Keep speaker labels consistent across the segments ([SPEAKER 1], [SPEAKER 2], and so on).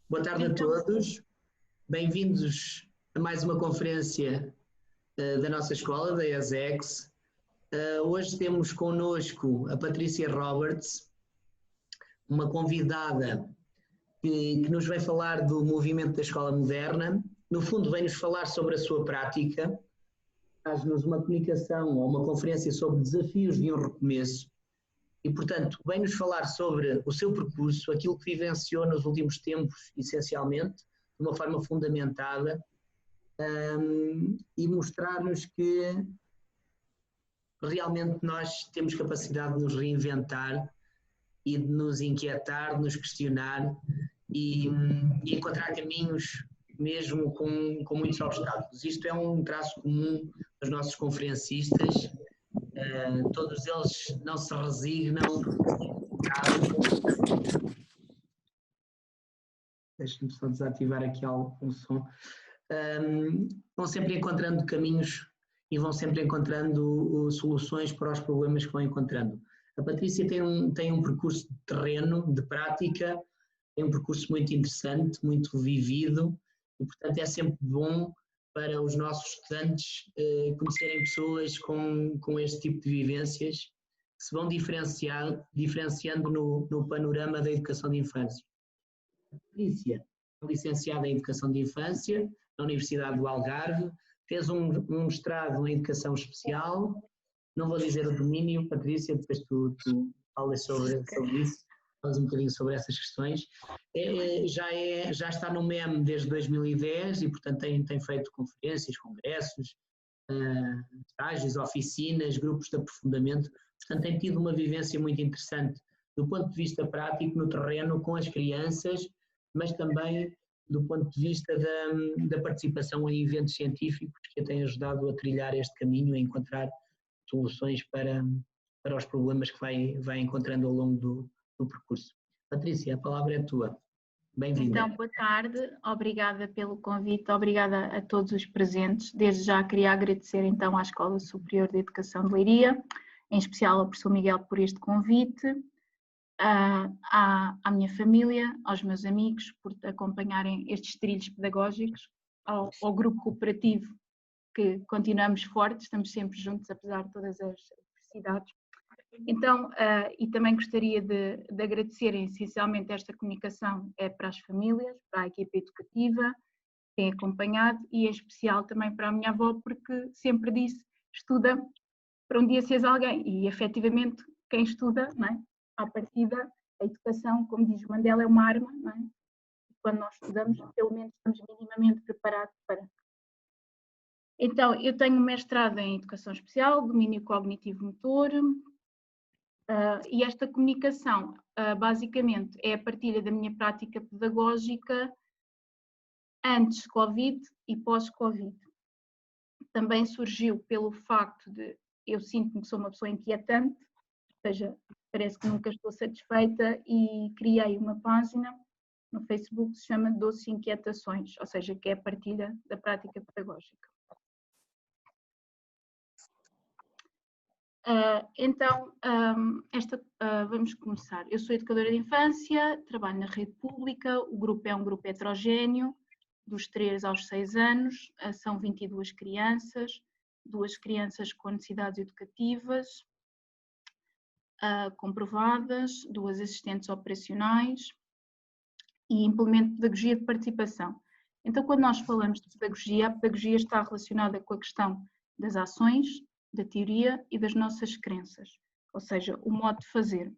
[SPEAKER 1] Boa tarde a todos, bem-vindos a mais uma conferência da nossa escola, da ESEX. Hoje temos connosco a Patrícia Roberts, uma convidada que nos vai falar do movimento da escola moderna. No fundo, vem-nos falar sobre a sua prática, faz-nos uma comunicação ou uma conferência sobre desafios de um recomeço. E, portanto, vem-nos falar sobre o seu percurso, aquilo que vivenciou nos últimos tempos, essencialmente, de uma forma fundamentada, e mostrar-nos que realmente nós temos capacidade de nos reinventar e de nos inquietar, de nos questionar e encontrar caminhos mesmo com muitos obstáculos. Isto é um traço comum dos nossos conferencistas. Todos eles não se resignam. Deixa-me só desativar aqui algum som. Vão sempre encontrando caminhos e vão sempre encontrando soluções para os problemas que vão encontrando. A Patrícia tem um percurso de terreno, de prática, tem um percurso muito interessante, muito vivido, e portanto é sempre bom para os nossos estudantes conhecerem pessoas com este tipo de vivências que se vão diferenciando no panorama da educação de infância. A Patrícia é licenciada em Educação de Infância na Universidade do Algarve, fez um mestrado em Educação Especial. Não vou dizer o domínio, Patrícia, depois tu falas sobre isso, falas um bocadinho sobre essas questões. Já está no MEM desde 2010 e, portanto, tem feito conferências, congressos, estágios, oficinas, grupos de aprofundamento. Portanto, tem tido uma vivência muito interessante do ponto de vista prático no terreno com as crianças, mas também do ponto de vista da participação em eventos científicos que a têm ajudado a trilhar este caminho, a encontrar soluções para os problemas que vai encontrando ao longo do percurso. Patrícia, a palavra é tua. Bem-vinda.
[SPEAKER 2] Então, boa tarde, obrigada pelo convite, obrigada a todos os presentes. Desde já queria agradecer então à Escola Superior de Educação de Leiria, em especial ao professor Miguel por este convite, à minha família, aos meus amigos por acompanharem estes trilhos pedagógicos, ao grupo cooperativo que continuamos fortes, estamos sempre juntos apesar de todas as adversidades. Então, e também gostaria de agradecer essencialmente esta comunicação para as famílias, para a equipa educativa que tem acompanhado e em especial também para a minha avó, porque sempre disse, estuda para um dia seres alguém e efetivamente quem estuda, não é? À partida, a educação, como diz Mandela, é uma arma, não é? Quando nós estudamos, pelo menos estamos minimamente preparados para. Então, eu tenho um mestrado em Educação Especial, domínio cognitivo-motor, e esta comunicação, basicamente, é a partilha da minha prática pedagógica antes Covid e pós-Covid. Também surgiu pelo facto de eu sinto-me que sou uma pessoa inquietante, ou seja, parece que nunca estou satisfeita e criei uma página no Facebook que se chama Doces Inquietações, ou seja, que é a partilha da prática pedagógica. Então, vamos começar. Eu sou educadora de infância, trabalho na rede pública, o grupo é um grupo heterogéneo, dos 3 aos 6 anos, são 22 crianças, 2 crianças com necessidades educativas comprovadas, 2 assistentes operacionais e implemento pedagogia de participação. Então, quando nós falamos de pedagogia, a pedagogia está relacionada com a questão das ações, da teoria e das nossas crenças, ou seja, o modo de fazer.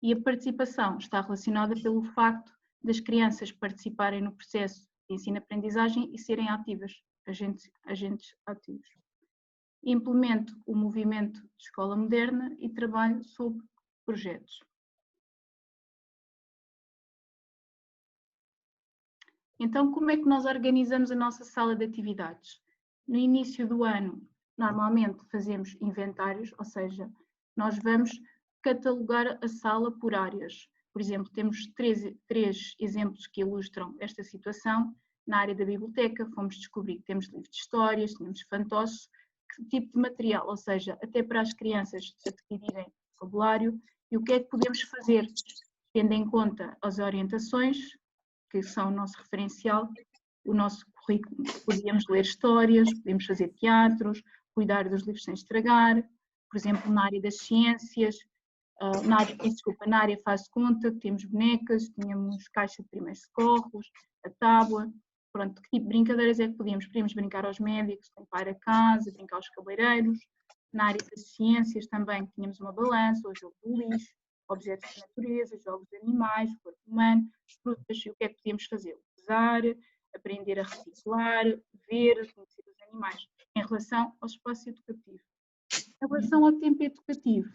[SPEAKER 2] E a participação está relacionada pelo facto das crianças participarem no processo de ensino-aprendizagem e serem ativas, agentes ativos. Implemento o movimento de escola moderna e trabalho sobre projetos. Então, como é que nós organizamos a nossa sala de atividades? No início do ano, normalmente fazemos inventários, ou seja, nós vamos catalogar a sala por áreas. Por exemplo, temos três exemplos que ilustram esta situação. Na área da biblioteca, fomos descobrir que temos livros de histórias, temos fantoches, que tipo de material, ou seja, até para as crianças adquirirem vocabulário, e o que é que podemos fazer, tendo em conta as orientações que são o nosso referencial, o nosso currículo. Podíamos ler histórias, podíamos fazer teatros, cuidar dos livros sem estragar, por exemplo, na área das ciências, na área faz conta, temos bonecas, tínhamos caixa de primeiros socorros, a tábua, pronto, que tipo de brincadeiras é que podíamos? Podíamos brincar aos médicos, limpar a casa, brincar aos cabeleireiros. Na área das ciências também tínhamos uma balança, o jogo do lixo, objetos de natureza, jogos de animais, corpo humano, frutas, e o que é que podíamos fazer? Usar, aprender a reciclar, ver, conhecer os animais. Em relação ao espaço educativo. Em relação ao tempo educativo,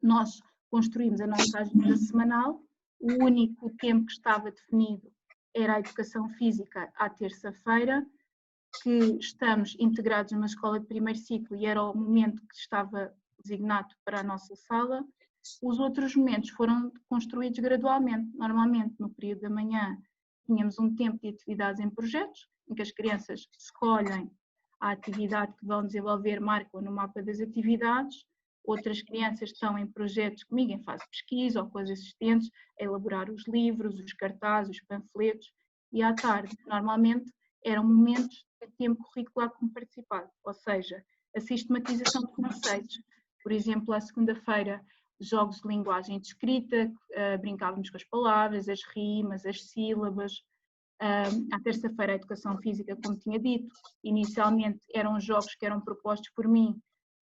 [SPEAKER 2] nós construímos a nossa agenda semanal, o único tempo que estava definido era a educação física à terça-feira, que estamos integrados numa escola de primeiro ciclo e era o momento que estava designado para a nossa sala. Os outros momentos foram construídos gradualmente. Normalmente, no período da manhã, tínhamos um tempo de atividades em projetos, em que as crianças escolhem a atividade que vão desenvolver, marcam no mapa das atividades. Outras crianças estão em projetos comigo, em fase de pesquisa ou com as assistentes, a elaborar os livros, os cartazes, os panfletos. E à tarde, normalmente, eram momentos de tempo curricular como participado, ou seja, a sistematização de conceitos. Por exemplo, à segunda-feira, jogos de linguagem de escrita, brincávamos com as palavras, as rimas, as sílabas. À terça-feira, a educação física, como tinha dito, inicialmente eram jogos que eram propostos por mim,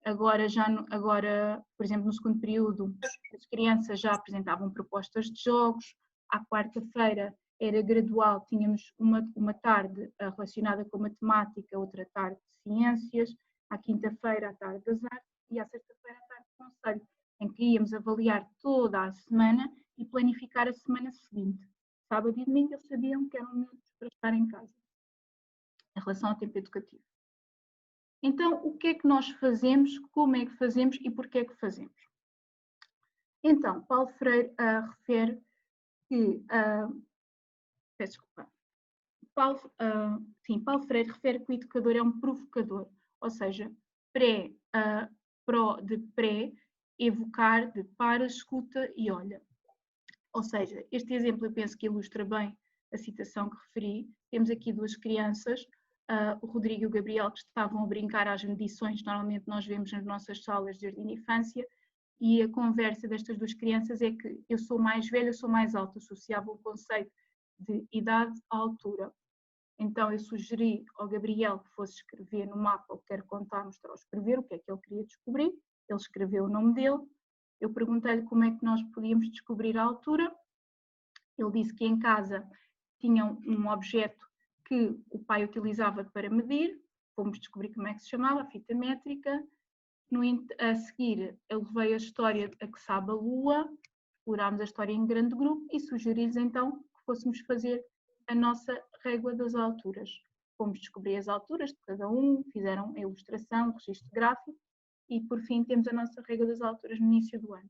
[SPEAKER 2] agora, por exemplo, no segundo período, as crianças já apresentavam propostas de jogos. À quarta-feira era gradual, tínhamos uma tarde relacionada com matemática, outra tarde de ciências, à quinta-feira a tarde das artes e à sexta-feira a tarde de conselho, em que íamos avaliar toda a semana e planificar a semana seguinte. Sábado e domingo eles sabiam que eram minutos para estar em casa, em relação ao tempo educativo. Então, o que é que nós fazemos, como é que fazemos e porquê é que fazemos? Então, Paulo Freire refere que... peço desculpa. Paulo Freire refere que o educador é um provocador, ou seja, de pré, evocar, de para, escuta e olha. Ou seja, este exemplo eu penso que ilustra bem a citação que referi. Temos aqui duas crianças, o Rodrigo e o Gabriel, que estavam a brincar às medições, normalmente nós vemos nas nossas salas de jardim de infância, e a conversa destas duas crianças é que eu sou mais velha, eu sou mais alta, associava o conceito de idade à altura. Então eu sugeri ao Gabriel que fosse escrever no mapa o que quer contar, mostrar ou escrever, o que é que ele queria descobrir. Ele escreveu o nome dele. Eu perguntei-lhe como é que nós podíamos descobrir a altura. Ele disse que em casa tinham um objeto que o pai utilizava para medir. Fomos descobrir como é que se chamava, a fita métrica. A seguir, eu levei a história a que sabe a Lua, explorámos a história em grande grupo e sugeri-lhes então que fôssemos fazer a nossa régua das alturas. Fomos descobrir as alturas de cada um, fizeram a ilustração, o registro gráfico e por fim temos a nossa régua das alturas no início do ano.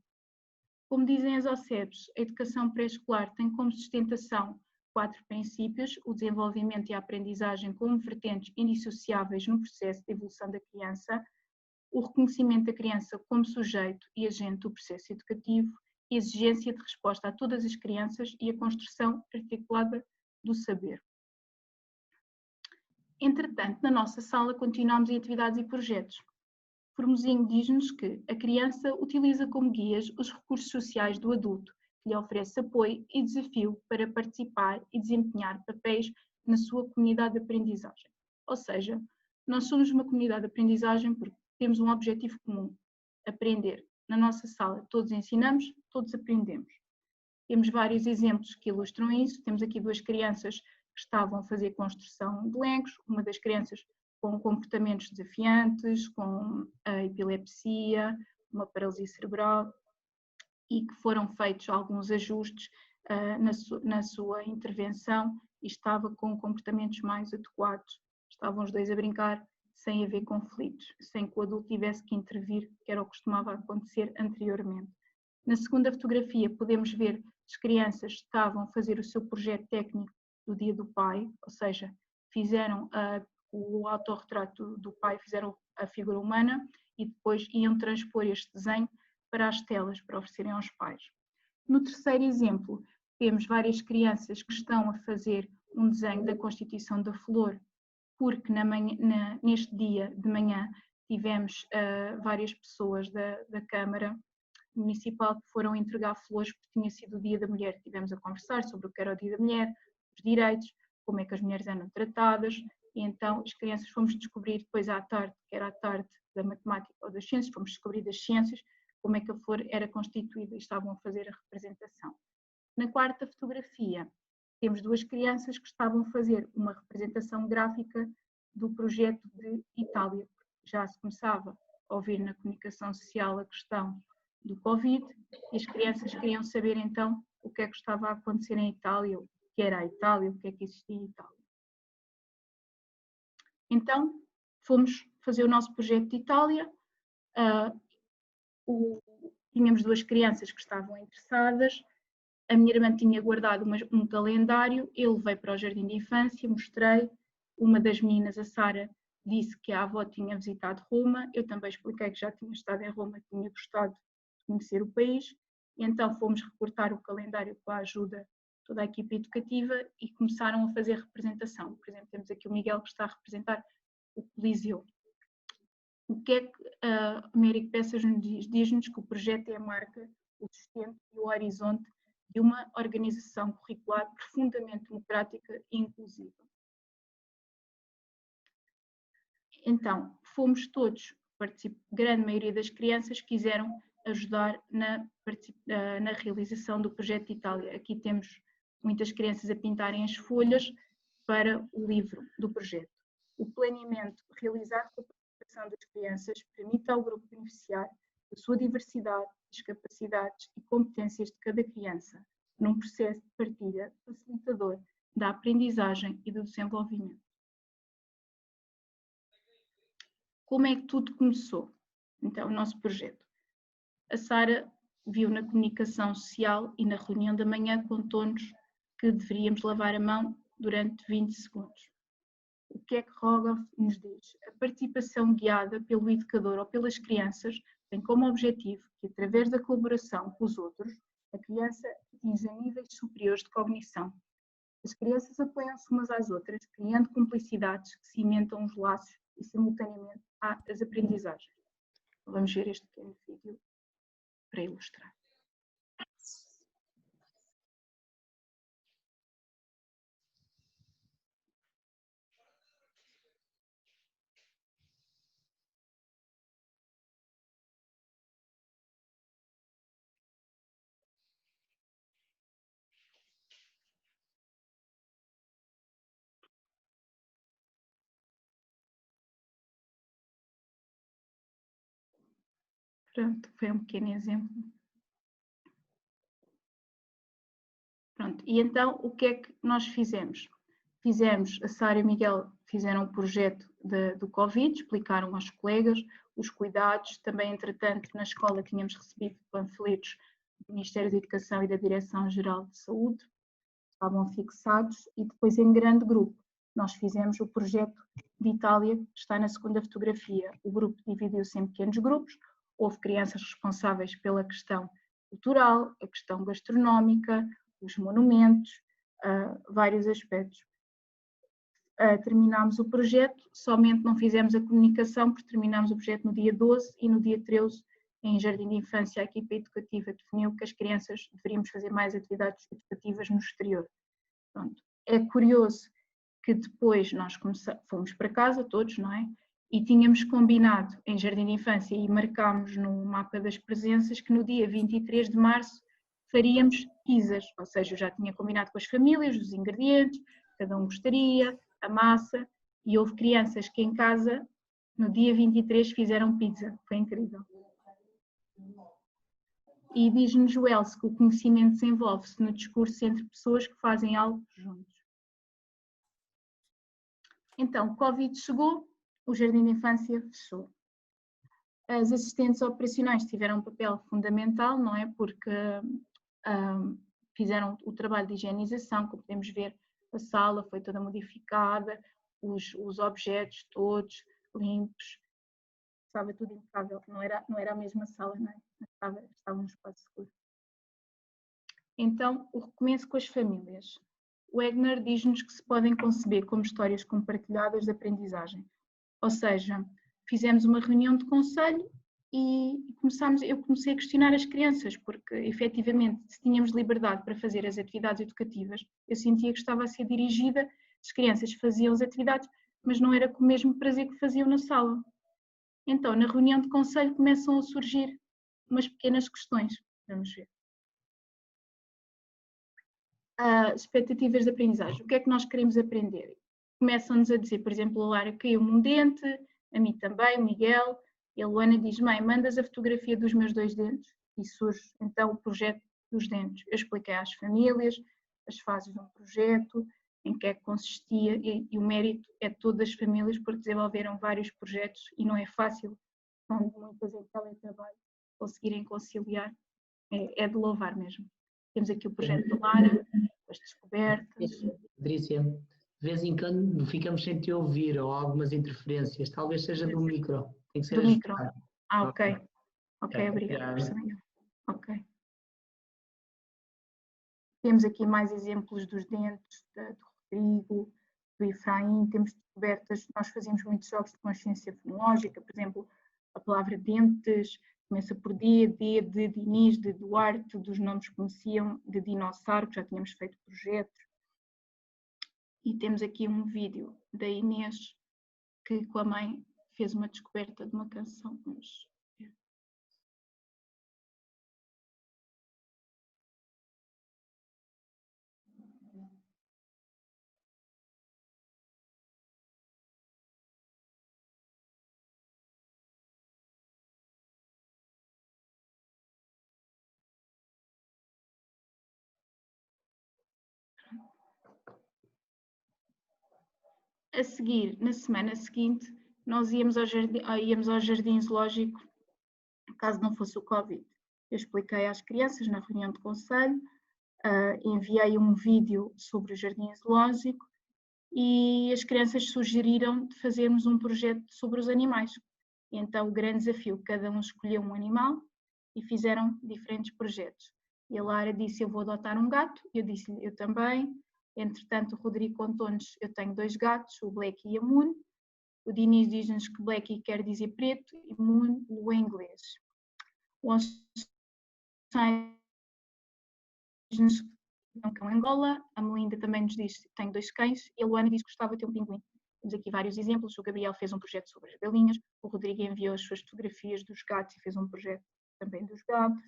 [SPEAKER 2] Como dizem as OCEBs, a educação pré-escolar tem como sustentação 4 princípios: o desenvolvimento e a aprendizagem como vertentes indissociáveis no processo de evolução da criança, o reconhecimento da criança como sujeito e agente do processo educativo, a exigência de resposta a todas as crianças e a construção articulada do saber. Entretanto, na nossa sala continuamos em atividades e projetos. Formosinho diz-nos que a criança utiliza como guias os recursos sociais do adulto, que lhe oferece apoio e desafio para participar e desempenhar papéis na sua comunidade de aprendizagem. Ou seja, nós somos uma comunidade de aprendizagem porque temos um objetivo comum: aprender. Na nossa sala todos ensinamos, todos aprendemos. Temos vários exemplos que ilustram isso. Temos aqui duas crianças que estavam a fazer construção de legos, uma das crianças com comportamentos desafiantes, com a epilepsia, uma paralisia cerebral, e que foram feitos alguns ajustes na sua intervenção e estava com comportamentos mais adequados. Estavam os dois a brincar sem haver conflitos, sem que o adulto tivesse que intervir, que era o que costumava acontecer anteriormente. Na segunda fotografia podemos ver que as crianças estavam a fazer o seu projeto técnico do Dia do Pai, ou seja, fizeram o autorretrato do pai, fizeram a figura humana e depois iam transpor este desenho para as telas, para oferecerem aos pais. No terceiro exemplo, temos várias crianças que estão a fazer um desenho da constituição da flor, porque neste dia de manhã tivemos várias pessoas da Câmara Municipal que foram entregar flores porque tinha sido o Dia da Mulher. Estivemos a conversar sobre o que era o Dia da Mulher, os direitos, como é que as mulheres eram tratadas, e então as crianças fomos descobrir depois à tarde, que era a tarde da matemática ou das ciências, fomos descobrir das ciências, como é que a flor era constituída e estavam a fazer a representação. Na quarta fotografia, temos duas crianças que estavam a fazer uma representação gráfica do projeto de Itália. Já se começava a ouvir na comunicação social a questão do Covid e as crianças queriam saber então o que é que estava a acontecer em Itália, o que era a Itália, o que é que existia em Itália. Então, fomos fazer o nosso projeto de Itália, tínhamos duas crianças que estavam interessadas, a minha irmã tinha guardado um calendário, eu levei para o jardim de infância, mostrei, uma das meninas, a Sara, disse que a avó tinha visitado Roma, eu também expliquei que já tinha estado em Roma, que tinha gostado de conhecer o país, e então fomos recortar o calendário com a ajuda de toda a equipa educativa e começaram a fazer representação. Por exemplo, temos aqui o Miguel que está a representar o Coliseu. O que é que a Américo Peças nos diz? Diz-nos que o projeto é a marca, o sustento e o horizonte de uma organização curricular profundamente democrática e inclusiva. Então, fomos todos, grande maioria das crianças quiseram ajudar na realização do projeto de Itália. Aqui temos muitas crianças a pintarem as folhas para o livro do projeto. O planeamento realizado com a participação das crianças permite ao grupo beneficiar da sua diversidade, das capacidades e competências de cada criança, num processo de partilha facilitador da aprendizagem e do desenvolvimento. Como é que tudo começou? Então, o nosso projeto. A Sara viu na comunicação social e na reunião da manhã contou-nos que deveríamos lavar a mão durante 20 segundos. O que é que Rogoff nos diz? A participação guiada pelo educador ou pelas crianças tem como objetivo que, através da colaboração com os outros, a criança atinja níveis superiores de cognição. As crianças apoiam-se umas às outras, criando cumplicidades que cimentam os laços e, simultaneamente, há as aprendizagens. Vamos ver este pequeno vídeo para ilustrar. Pronto, foi um pequeno exemplo. Pronto, e então o que é que nós fizemos? A Sara e o Miguel fizeram um projeto do Covid, explicaram aos colegas os cuidados, também entretanto na escola tínhamos recebido panfletos do Ministério da Educação e da Direção-Geral de Saúde, estavam fixados e depois em grande grupo nós fizemos o projeto de Itália, que está na segunda fotografia. O grupo dividiu-se em pequenos grupos, houve crianças responsáveis pela questão cultural, a questão gastronómica, os monumentos, vários aspectos. Terminámos o projeto, somente não fizemos a comunicação, porque terminámos o projeto no dia 12 e no dia 13, em Jardim de Infância, a equipa educativa definiu que as crianças deveríamos fazer mais atividades educativas no exterior. Pronto. É curioso que depois nós fomos para casa, todos, não é? E tínhamos combinado em Jardim de Infância e marcámos no mapa das presenças que no dia 23 de março faríamos pizzas, ou seja, eu já tinha combinado com as famílias, os ingredientes, cada um gostaria, a massa, e houve crianças que em casa, no dia 23, fizeram pizza, foi incrível. E diz-nos o Elcio que o conhecimento desenvolve-se no discurso entre pessoas que fazem algo juntos. Então, o Covid chegou, o Jardim de Infância fechou. As assistentes operacionais tiveram um papel fundamental, não é? Porque fizeram o trabalho de higienização, como podemos ver, a sala foi toda modificada, os objetos todos limpos, estava tudo impecável, não era a mesma sala, não é? Estava num espaço seguro. Então, o recomeço com as famílias. O Wegner diz-nos que se podem conceber como histórias compartilhadas de aprendizagem. Ou seja, fizemos uma reunião de conselho e eu comecei a questionar as crianças, porque efetivamente, se tínhamos liberdade para fazer as atividades educativas, eu sentia que estava a ser dirigida, as crianças faziam as atividades, mas não era com o mesmo prazer que faziam na sala. Então, na reunião de conselho começam a surgir umas pequenas questões. Vamos ver. Expectativas de aprendizagem. O que é que nós queremos aprender? Começam-nos a dizer, por exemplo, a Lara caiu-me um dente, a mim também, o Miguel, e a Luana diz, mãe, mandas a fotografia dos meus 2 dentes? E surge então o projeto dos dentes. Eu expliquei às famílias as fases de um projeto, em que é que consistia, e o mérito é de todas as famílias, porque desenvolveram vários projetos e não é fácil, são muitas em teletrabalho, conseguirem conciliar, é de louvar mesmo. Temos aqui o projeto da Lara, as descobertas.
[SPEAKER 1] Patrícia, de vez em quando ficamos sem te ouvir ou algumas interferências, talvez seja do micro, tem que ser
[SPEAKER 2] Do micro.
[SPEAKER 1] ajustado.
[SPEAKER 2] Ok. Ok, obrigada. Ok. Temos aqui mais exemplos dos dentes do Rodrigo, do Efraim, temos descobertas, nós fazíamos muitos jogos de consciência fonológica, por exemplo, a palavra dentes começa por D de Diniz, de Duarte, dos nomes que conheciam, de dinossauro, que já tínhamos feito projetos. E temos aqui um vídeo da Inês, que com a mãe fez uma descoberta de uma canção. Vamos ver. A seguir, na semana seguinte, nós íamos ao jardim zoológico, caso não fosse o Covid. Eu expliquei às crianças na reunião de conselho, enviei um vídeo sobre o jardim zoológico e as crianças sugeriram de fazermos um projeto sobre os animais. E então o grande desafio, cada um escolheu um animal e fizeram diferentes projetos. E a Lara disse, eu vou adotar um gato, eu disse, eu também. Entretanto, o Rodrigo contou-nos, eu tenho 2 gatos, o Black e a Moon. O Diniz diz-nos que Black quer dizer preto e Moon, o inglês. O Einstein diz-nos que tem um cão Angola, a Melinda também nos diz que tem 2 cães e a Luana diz que gostava de ter um pinguim. Temos aqui vários exemplos, o Gabriel fez um projeto sobre as galinhas, o Rodrigo enviou as suas fotografias dos gatos e fez um projeto também dos gatos,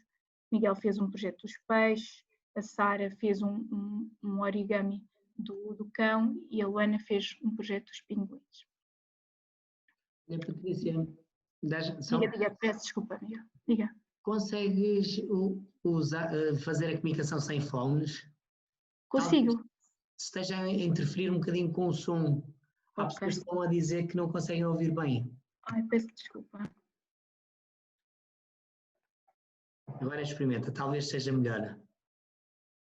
[SPEAKER 2] o Miguel fez um projeto dos peixes, a Sara fez um origami do cão e a Luana fez um projeto dos pinguins.
[SPEAKER 1] Patrícia,
[SPEAKER 2] Diga, peço desculpa, amiga. Diga.
[SPEAKER 1] Consegues fazer a comunicação sem fones?
[SPEAKER 2] Consigo.
[SPEAKER 1] Talvez esteja a interferir um bocadinho com o som. Há pessoas que estão a dizer que não conseguem ouvir bem.
[SPEAKER 2] Ai, peço desculpa.
[SPEAKER 1] Agora experimenta, talvez seja melhor.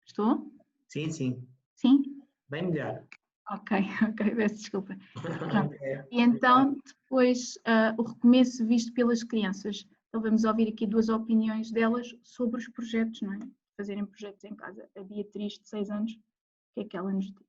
[SPEAKER 2] Estou?
[SPEAKER 1] Sim, sim.
[SPEAKER 2] Sim?
[SPEAKER 1] Bem melhor.
[SPEAKER 2] Ok, peço desculpa. E então, depois, o recomeço visto pelas crianças. Então vamos ouvir aqui 2 opiniões delas sobre os projetos, não é? Fazerem projetos em casa. A Beatriz, de 6 anos, o que é que ela nos diz?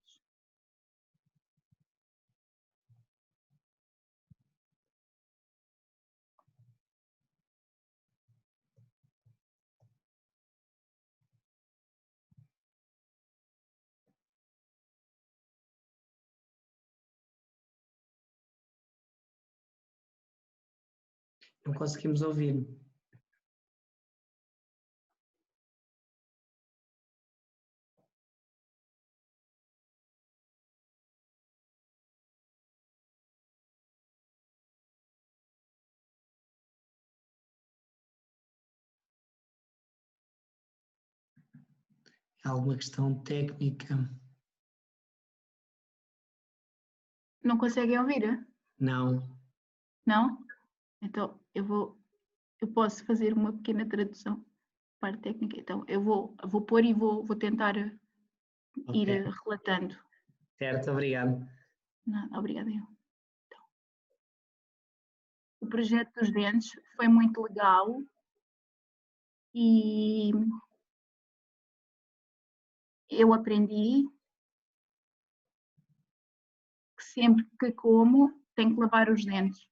[SPEAKER 1] Não conseguimos ouvir. Alguma questão técnica?
[SPEAKER 2] Não conseguem ouvir?
[SPEAKER 1] Não.
[SPEAKER 2] Não? Então eu posso fazer uma pequena tradução para a técnica. Então eu vou pôr e vou tentar ir relatando.
[SPEAKER 1] Certo, obrigado.
[SPEAKER 2] Não, obrigada. Então, o projeto dos dentes foi muito legal e Eu aprendi que sempre que como, tenho que lavar os dentes.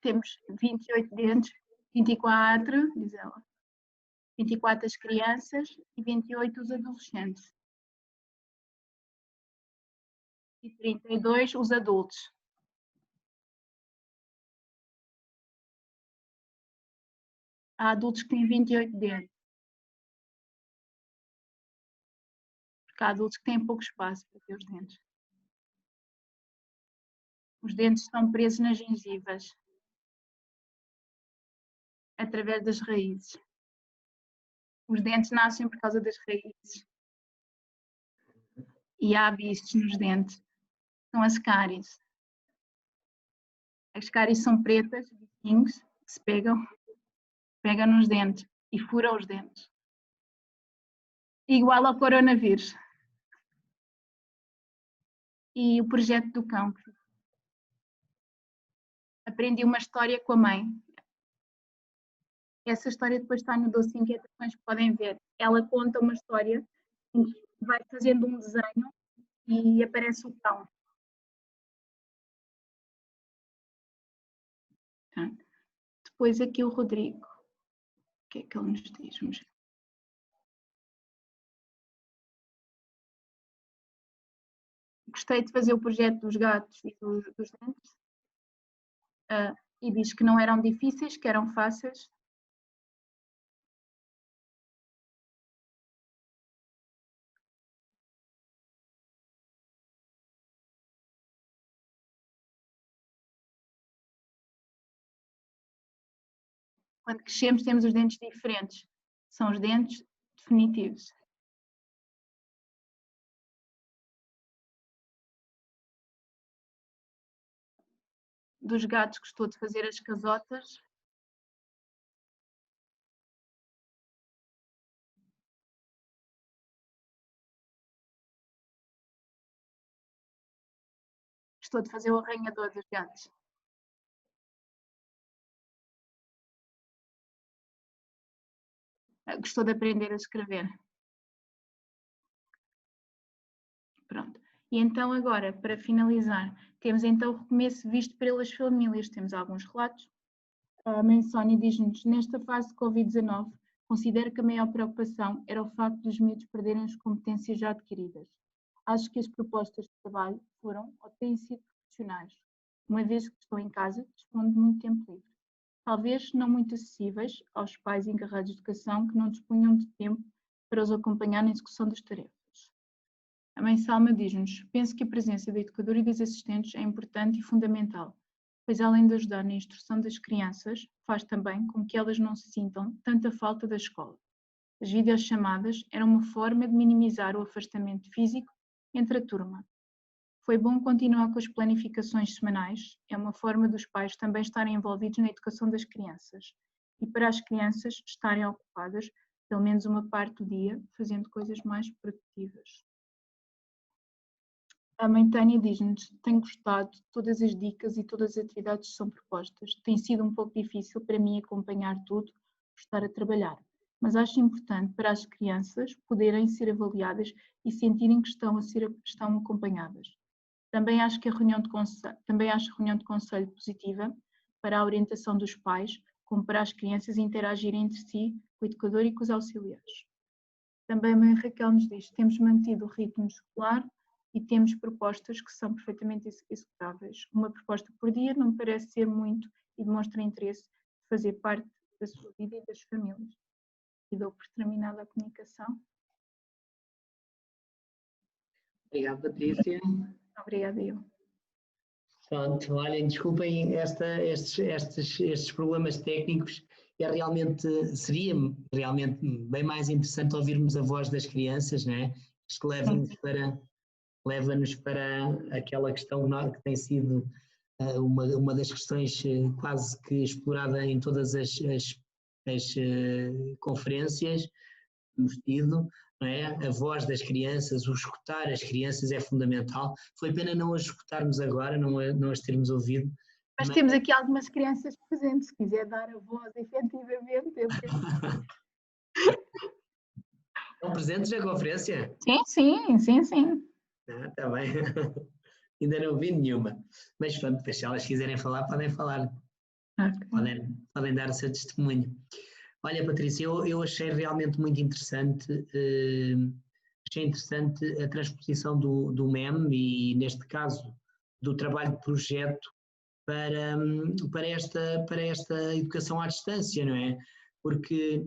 [SPEAKER 2] Temos 28 dentes, 24, diz ela, 24 as crianças e 28 os adolescentes. E 32 os adultos. Há adultos que têm 28 dentes. Porque há adultos que têm pouco espaço para ter os dentes. Os dentes estão presos nas gengivas, através das raízes. Os dentes nascem por causa das raízes. E há bichos nos dentes. São as cáries. As cáries são pretas, bichinhos, que se pegam nos dentes e furam os dentes. Igual ao coronavírus. E o projeto do cão. Aprendi uma história com a mãe. Essa história depois está no doce Inquietações que podem ver. Ela conta uma história em que vai fazendo um desenho e aparece o cão. Depois aqui o Rodrigo. O que é que ele nos diz? Vamos ver. Gostei de fazer o projeto dos gatos e dos dentes. E diz que não eram difíceis, que eram fáceis. Quando crescemos temos os dentes diferentes. São os dentes definitivos. Dos gatos gostou de fazer as casotas. Gostou de fazer o arranhador dos gatos. Gostou de aprender a escrever. Pronto. E então agora, para finalizar, temos então o recomeço visto pelas famílias. Temos alguns relatos. A mãe Sónia diz-nos, nesta fase de Covid-19, considero que a maior preocupação era o facto dos miúdos perderem as competências já adquiridas. Acho que as propostas de trabalho foram ou têm sido profissionais. Uma vez que estou em casa, disponho de muito tempo livre. Talvez não muito acessíveis aos pais encarregados de educação que não dispunham de tempo para os acompanhar na execução das tarefas. A mãe Salma diz-nos, penso que a presença da educadora e dos assistentes é importante e fundamental, pois além de ajudar na instrução das crianças, faz também com que elas não se sintam tanta falta da escola. As videochamadas eram uma forma de minimizar o afastamento físico entre a turma. Foi bom continuar com as planificações semanais, é uma forma dos pais também estarem envolvidos na educação das crianças e para as crianças estarem ocupadas pelo menos uma parte do dia fazendo coisas mais produtivas. A mãe Tânia diz-nos, tenho gostado de todas as dicas e todas as atividades que são propostas. Tem sido um pouco difícil para mim acompanhar tudo por estar a trabalhar, mas acho importante para as crianças poderem ser avaliadas e sentirem que estão acompanhadas. Também acho a reunião de conselho positiva para a orientação dos pais, como para as crianças interagirem entre si, com o educador e com os auxiliares. Também a mãe Raquel nos diz, temos mantido o ritmo escolar e temos propostas que são perfeitamente executáveis. Uma proposta por dia não me parece ser muito e demonstra interesse de fazer parte da sua vida e das famílias. E dou por terminada a comunicação.
[SPEAKER 1] Obrigado, Patrícia.
[SPEAKER 2] Obrigada, eu.
[SPEAKER 1] Pronto, olhem, desculpem estes problemas técnicos. Seria realmente bem mais interessante ouvirmos a voz das crianças, não é? Isto leva-nos para aquela questão que tem sido uma das questões quase que explorada em todas as conferências que temos tido, não é? A voz das crianças, o escutar as crianças é fundamental. Foi pena não as escutarmos agora, não as termos ouvido.
[SPEAKER 2] Mas temos aqui algumas crianças presentes, se quiser dar a voz efetivamente.
[SPEAKER 1] Estão presentes na conferência?
[SPEAKER 2] Sim.
[SPEAKER 1] Está bem. Ainda não vi nenhuma. Mas pronto, se elas quiserem falar, podem falar.
[SPEAKER 2] Okay.
[SPEAKER 1] Podem dar o seu testemunho. Olha, Patrícia, eu achei realmente muito interessante, a transposição do MEM e, neste caso, do trabalho de projeto para esta educação à distância, não é? Porque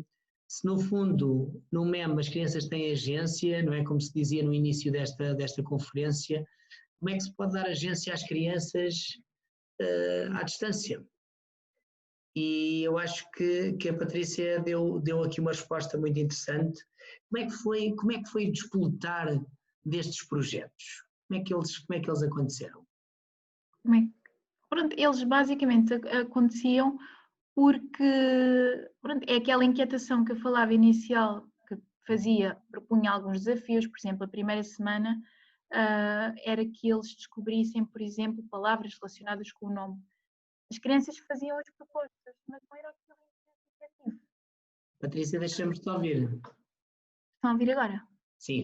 [SPEAKER 1] se no fundo, no MEM, as crianças têm agência, não é? Como se dizia no início desta conferência, como é que se pode dar agência às crianças à distância? E eu acho que a Patrícia deu aqui uma resposta muito interessante. Como é que foi o despoletar destes projetos? Como é que eles aconteceram?
[SPEAKER 2] Pronto, eles basicamente aconteciam porque pronto, é aquela inquietação que eu falava inicial, que propunha alguns desafios, por exemplo, a primeira semana era que eles descobrissem, por exemplo, palavras relacionadas com o nome. As crianças faziam as propostas, mas não era aquilo efetivo.
[SPEAKER 1] Patrícia, deixamos-te ouvir.
[SPEAKER 2] Estão a ouvir agora?
[SPEAKER 1] Sim.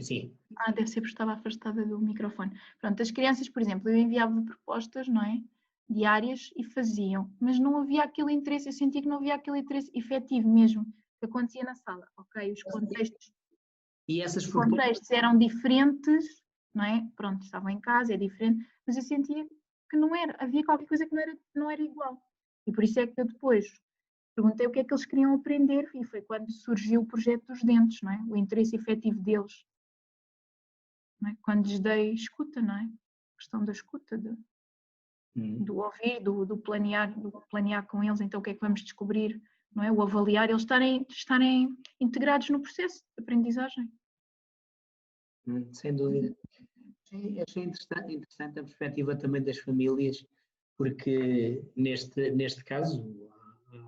[SPEAKER 2] Deve ser porque estava afastada do microfone. Pronto, as crianças, por exemplo, eu enviava propostas, não é? Diárias e faziam, mas não havia aquele interesse, eu sentia que não havia aquele interesse efetivo mesmo, que acontecia na sala, ok? Os contextos eram diferentes, não é? Pronto, estavam em casa, é diferente, mas eu sentia que não era, havia qualquer coisa que não era igual. E por isso é que eu depois perguntei o que é que eles queriam aprender e foi quando surgiu o projeto dos dentes, não é? O interesse efetivo deles. Não é? Quando lhes dei escuta, não é? A questão da escuta, do ouvir, do planear com eles, então o que é que vamos descobrir, não é? O avaliar, eles estarem integrados no processo de aprendizagem.
[SPEAKER 1] Sem dúvida. Achei interessante a perspectiva também das famílias, porque neste caso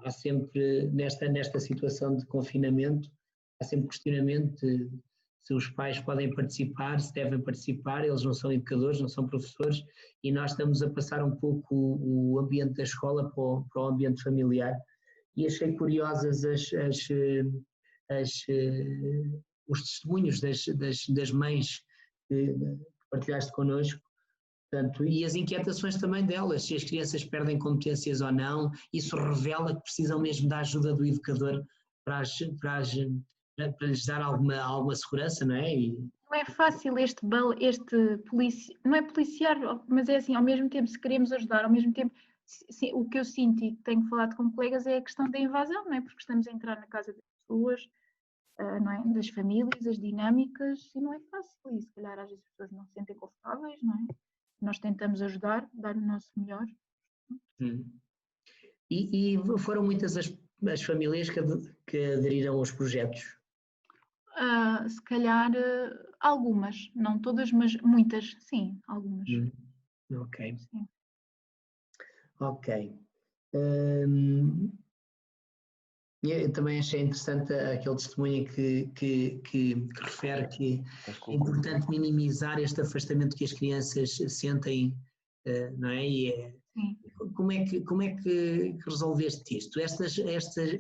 [SPEAKER 1] há sempre, nesta situação de confinamento, há sempre questionamento de se os pais podem participar, se devem participar, eles não são educadores, não são professores, e nós estamos a passar um pouco o ambiente da escola para o ambiente familiar, e achei curiosas os testemunhos das mães que partilhaste connosco, portanto, e as inquietações também delas, se as crianças perdem competências ou não, isso revela que precisam mesmo da ajuda do educador para lhes dar alguma segurança, não é?
[SPEAKER 2] Não é fácil não é policiar, mas é assim, ao mesmo tempo, se queremos ajudar, ao mesmo tempo, o que eu sinto e tenho falado com colegas é a questão da invasão, não é? Porque estamos a entrar na casa das pessoas, não é? Das famílias, as dinâmicas, e não é fácil, e se calhar às vezes as pessoas não se sentem confortáveis, não é? Nós tentamos ajudar, dar o nosso melhor.
[SPEAKER 1] E foram muitas as famílias que aderiram aos projetos?
[SPEAKER 2] Se calhar algumas, não todas, mas muitas, sim, algumas.
[SPEAKER 1] Ok.
[SPEAKER 2] Sim.
[SPEAKER 1] Ok. Eu também achei interessante aquele testemunho que refere que é importante minimizar este afastamento que as crianças sentem, não é? Como é que resolveste isto?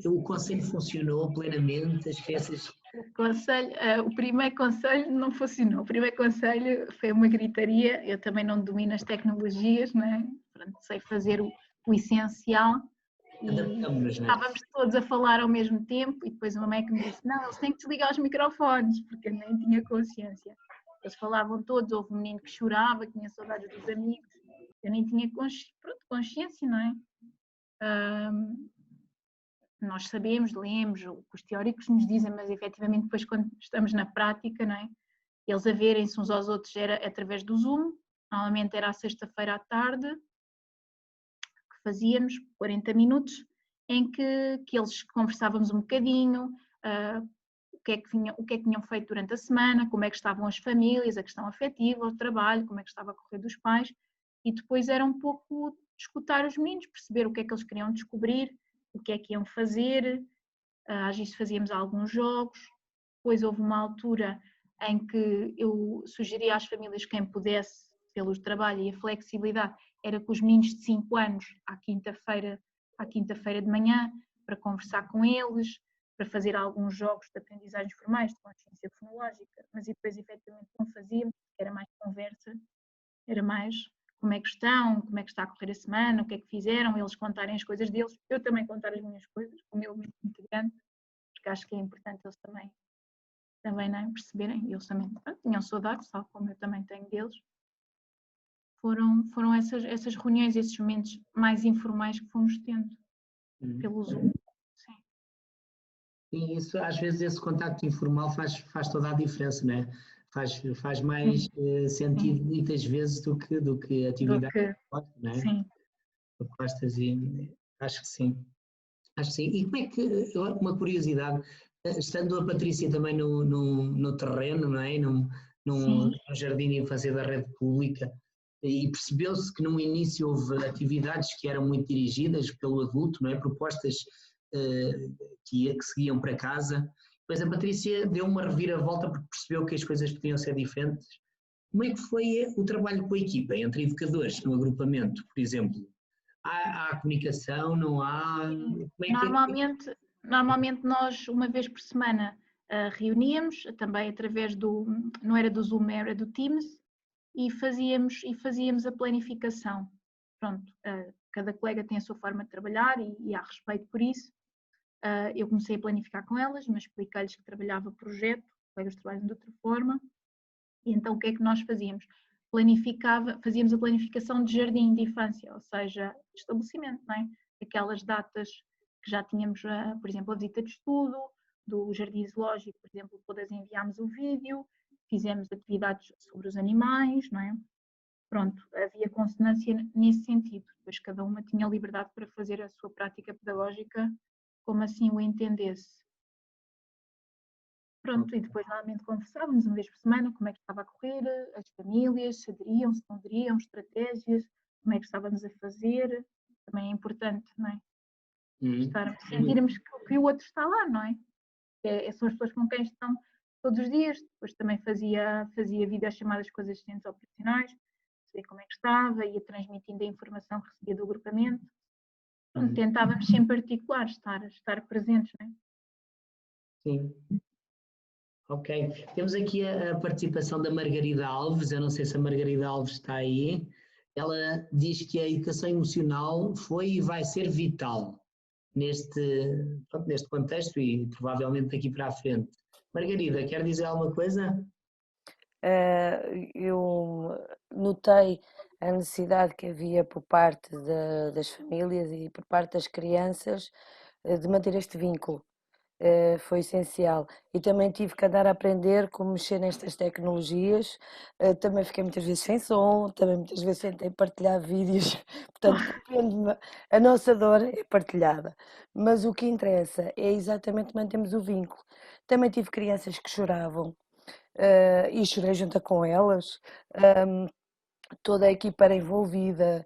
[SPEAKER 1] O conselho funcionou plenamente? As crianças...
[SPEAKER 2] O primeiro conselho não funcionou. O primeiro conselho foi uma gritaria. Eu também não domino as tecnologias, não é? Pronto, sei fazer o essencial. E estávamos todos a falar ao mesmo tempo e depois uma mãe que me disse, não, eles têm que desligar os microfones, porque eu nem tinha consciência. Eles falavam todos, houve um menino que chorava, que tinha saudades dos amigos, eu nem tinha consciência, não é? Nós sabemos, lemos o que os teóricos nos dizem, mas efetivamente depois quando estamos na prática, não é? Eles a verem-se uns aos outros era através do Zoom, normalmente era à sexta-feira à tarde, que fazíamos 40 minutos, em que eles conversávamos um bocadinho, o que é que tinham feito durante a semana, como é que estavam as famílias, a questão afetiva, o trabalho, como é que estava a correr dos pais, e depois era um pouco escutar os meninos, perceber o que é que eles queriam descobrir, o que é que iam fazer, às vezes fazíamos alguns jogos, Depois houve uma altura em que eu sugeria às famílias, quem pudesse, pelo trabalho e a flexibilidade, era com os meninos de 5 anos à quinta-feira de manhã, para conversar com eles, para fazer alguns jogos de aprendizagens formais, de consciência fonológica, mas depois efetivamente não fazíamos, era mais conversa, era mais como é que estão, como é que está a correr a semana, o que é que fizeram, eles contarem as coisas deles, eu também contar as minhas coisas, como eu muito integrante, porque acho que é importante eles também não perceberem, eles também tinham saudades, tal como eu também tenho deles. Foram essas reuniões, esses momentos mais informais que fomos tendo pelo Zoom. Sim.
[SPEAKER 1] E isso, às vezes, esse contacto informal faz toda a diferença, não é? Faz mais sentido muitas vezes do que atividade proposta, não é?
[SPEAKER 2] Sim.
[SPEAKER 1] Propostas e acho que sim. Acho que sim. E como é que, uma curiosidade, estando a Patrícia também no terreno, não é? No jardim de infância da rede pública, e percebeu-se que no início houve atividades que eram muito dirigidas pelo adulto, não é? Propostas que seguiam para casa. Depois a Patrícia deu uma reviravolta porque percebeu que as coisas podiam ser diferentes. Como é que foi o trabalho com a equipa, entre educadores, no agrupamento, por exemplo? Há comunicação, não há? Como é que
[SPEAKER 2] Normalmente nós, uma vez por semana, reuníamos, também através não era do Zoom, era do Teams, e fazíamos a planificação. Pronto, cada colega tem a sua forma de trabalhar e há respeito por isso. Eu comecei a planificar com elas, mas expliquei-lhes que trabalhava projeto, os colegas trabalham de outra forma, e então o que é que nós fazíamos? Fazíamos a planificação de jardim de infância, ou seja, de estabelecimento, não é? Aquelas datas que já tínhamos, por exemplo, a visita de estudo, do jardim zoológico, por exemplo, todas enviámos o vídeo, fizemos atividades sobre os animais, não é? Pronto, havia consonância nesse sentido, depois cada uma tinha liberdade para fazer a sua prática pedagógica como assim o entendesse. Pronto, e depois normalmente conversávamos uma vez por semana como é que estava a correr, as famílias, se aderiam, se não aderiam, estratégias, como é que estávamos a fazer, também é importante, não é? Sentirmos que o outro está lá, não é? São as pessoas com quem estão todos os dias, depois também fazia videochamadas com os assistentes operacionais, saber como é que estava, ia transmitindo a informação que recebia do agrupamento. Pronto, tentávamos sempre articular, estar presentes, não é?
[SPEAKER 1] Sim. Ok. Temos aqui a participação da Margarida Alves. Eu não sei se a Margarida Alves está aí. Ela diz que a educação emocional foi e vai ser vital neste contexto e provavelmente daqui para a frente. Margarida, quer dizer alguma coisa?
[SPEAKER 3] Eu notei a necessidade que havia por parte das famílias e por parte das crianças de manter este vínculo. Foi essencial. E também tive que andar a aprender como mexer nestas tecnologias. Também fiquei muitas vezes sem som, também muitas vezes tentei partilhar vídeos, portanto, compreendo-me, a nossa dor é partilhada. Mas o que interessa é exatamente mantermos o vínculo. Também tive crianças que choravam, e chorei junto com elas. Toda a equipa era envolvida,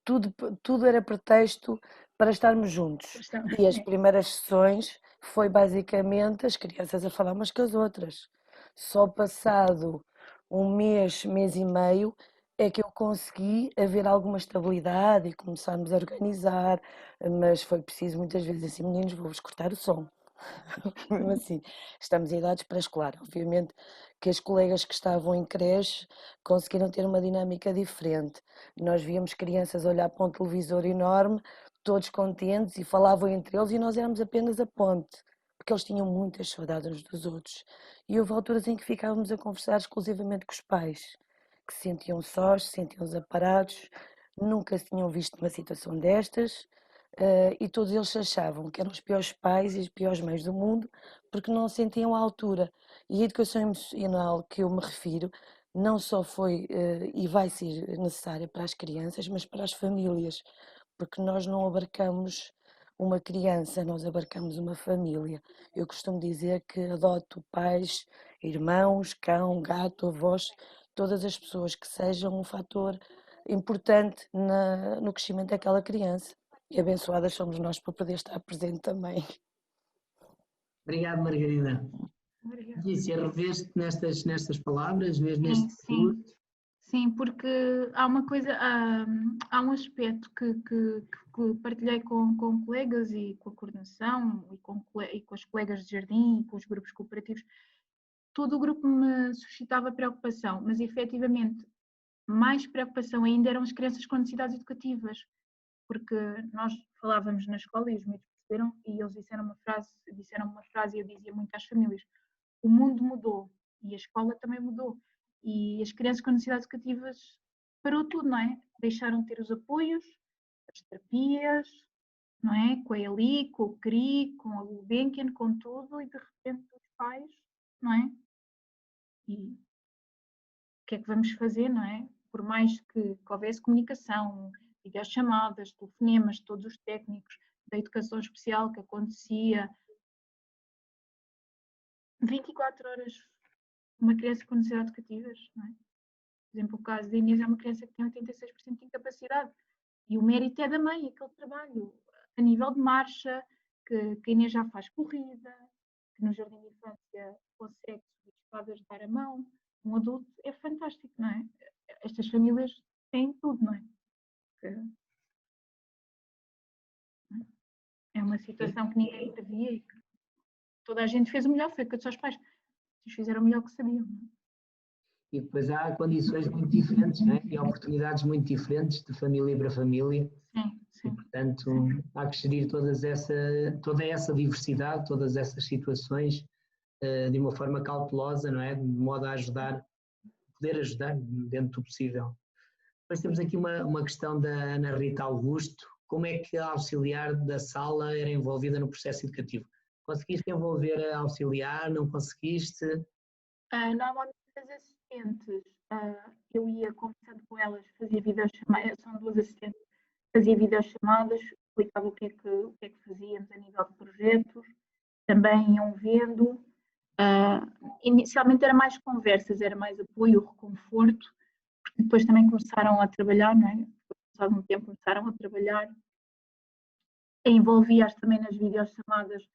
[SPEAKER 3] tudo era pretexto para estarmos juntos. E as primeiras sessões foi basicamente as crianças a falar umas com as outras. Só passado um mês, mês e meio, é que eu consegui haver alguma estabilidade e começarmos a organizar, mas foi preciso muitas vezes assim, meninos, vou-vos cortar o som. Mesmo assim, estamos em idades pré-escolar. Obviamente que as colegas que estavam em creche conseguiram ter uma dinâmica diferente. Nós víamos crianças olhar para um televisor enorme, todos contentes e falavam entre eles e nós éramos apenas a ponte, porque eles tinham muitas saudades uns dos outros. E houve alturas em que ficávamos a conversar exclusivamente com os pais, que se sentiam sós, se sentiam desamparados, nunca se tinham visto numa situação destas. E todos eles achavam que eram os piores pais e as piores mães do mundo porque não se sentiam à altura. E a educação emocional que eu me refiro não só foi e vai ser necessária para as crianças, mas para as famílias, porque nós não abarcamos uma criança, nós abarcamos uma família. Eu costumo dizer que adoto pais, irmãos, cão, gato, avós, todas as pessoas que sejam um fator importante no crescimento daquela criança. E abençoadas somos nós por poder estar presente também.
[SPEAKER 1] Obrigado, Margarida.
[SPEAKER 2] Obrigada.
[SPEAKER 1] Patrícia, reveste nestas palavras, vês neste
[SPEAKER 2] Sim.
[SPEAKER 1] discurso?
[SPEAKER 2] Sim, porque há uma coisa, há um aspecto que partilhei com colegas e com a coordenação e com as colegas de jardim e com os grupos cooperativos. Todo o grupo me suscitava preocupação, mas efetivamente mais preocupação ainda eram as crianças com necessidades educativas, porque nós falávamos na escola e os miúdos perceberam e eles disseram uma frase e eu dizia muito às famílias: o mundo mudou e a escola também mudou. E as crianças com necessidades educativas parou tudo, não é? Deixaram de ter os apoios, as terapias, não é? Com a ELI, com o CRI, com a Gulbenkian, com tudo, e de repente os pais, não é? E o que é que vamos fazer, não é? Por mais que houvesse comunicação, videochamadas, telefonemas, todos os técnicos da educação especial que acontecia 24 horas, uma criança com necessidades educativas, não é? Por exemplo, o caso da Inês é uma criança que tem 86% de incapacidade e o mérito é da mãe, aquele trabalho a nível de marcha, que a Inês já faz corrida, que no jardim de infância consegue subir escadas, dar a mão, um adulto, é fantástico, não é? Estas famílias têm tudo, não é? É uma situação que ninguém previa e que toda a gente fez o melhor, foi o que os seus pais fizeram o melhor que sabiam. Não é?
[SPEAKER 1] E depois há condições muito diferentes, né? E oportunidades muito diferentes de família para família.
[SPEAKER 2] Sim, sim.
[SPEAKER 1] E, portanto, há que gerir toda essa diversidade, todas essas situações de uma forma cautelosa, não é? De modo a poder ajudar dentro do possível. Depois temos aqui uma questão da Ana Rita Augusto. Como é que a auxiliar da sala era envolvida no processo educativo? Conseguiste envolver a auxiliar? Não conseguiste?
[SPEAKER 2] Normalmente as assistentes, eu ia conversando com elas, fazia videochamadas, são duas assistentes, fazia videochamadas, explicava o que é que fazíamos a nível de projetos, também iam vendo. Inicialmente era mais conversas, era mais apoio, reconforto, porque depois também começaram a trabalhar, não é? Passado um tempo começaram a trabalhar. Envolvia-as também nas videochamadas,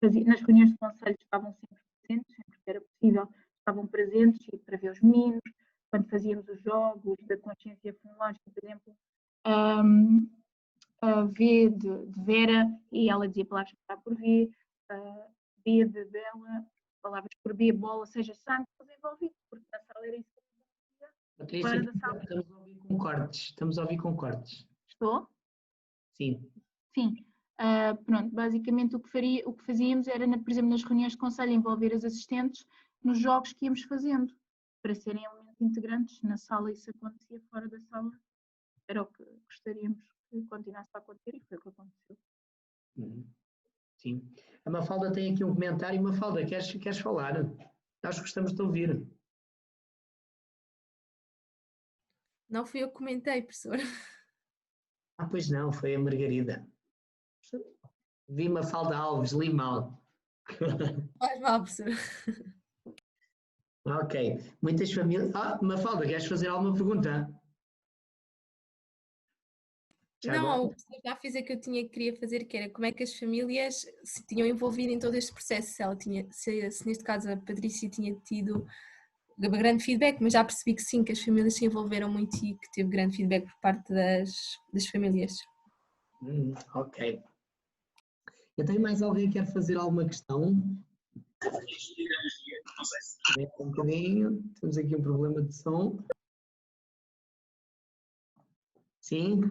[SPEAKER 2] nas reuniões de conselho estavam sempre presentes, sempre que era possível, estavam presentes e para ver os meninos, quando fazíamos os jogos da consciência fonológica, por exemplo, a V de Vera, e ela dizia palavras por V, B de Bela, palavras por B, bola, seja santo, envolvido, porque na sala era isso que eu
[SPEAKER 1] Patrícia, estamos a ouvir com cortes. Estamos a ouvir com cortes.
[SPEAKER 2] Estou?
[SPEAKER 1] Sim.
[SPEAKER 2] Sim. Pronto, basicamente o que fazíamos era, por exemplo, nas reuniões de conselho, envolver as assistentes nos jogos que íamos fazendo, para serem elementos integrantes na sala. Isso acontecia fora da sala, era o que gostaríamos que continuasse a acontecer e foi o que aconteceu.
[SPEAKER 1] Sim. A Mafalda tem aqui um comentário. Mafalda, queres falar? Nós gostamos de ouvir.
[SPEAKER 4] Não fui eu que comentei, professor.
[SPEAKER 1] Pois não, foi a Margarida. Vi Mafalda Alves, li mal.
[SPEAKER 4] Faz mal, professor.
[SPEAKER 1] Ok. Muitas famílias... Mafalda, queres fazer alguma pergunta?
[SPEAKER 4] Não, o professor já fez a que eu queria fazer, que era como é que as famílias se tinham envolvido em todo este processo, se neste caso a Patrícia tinha tido grande feedback, mas já percebi que sim, que as famílias se envolveram muito e que teve grande feedback por parte das famílias.
[SPEAKER 1] Ok. Eu tenho mais alguém que quer fazer alguma questão? Um bocadinho, temos aqui um problema de som. Sim?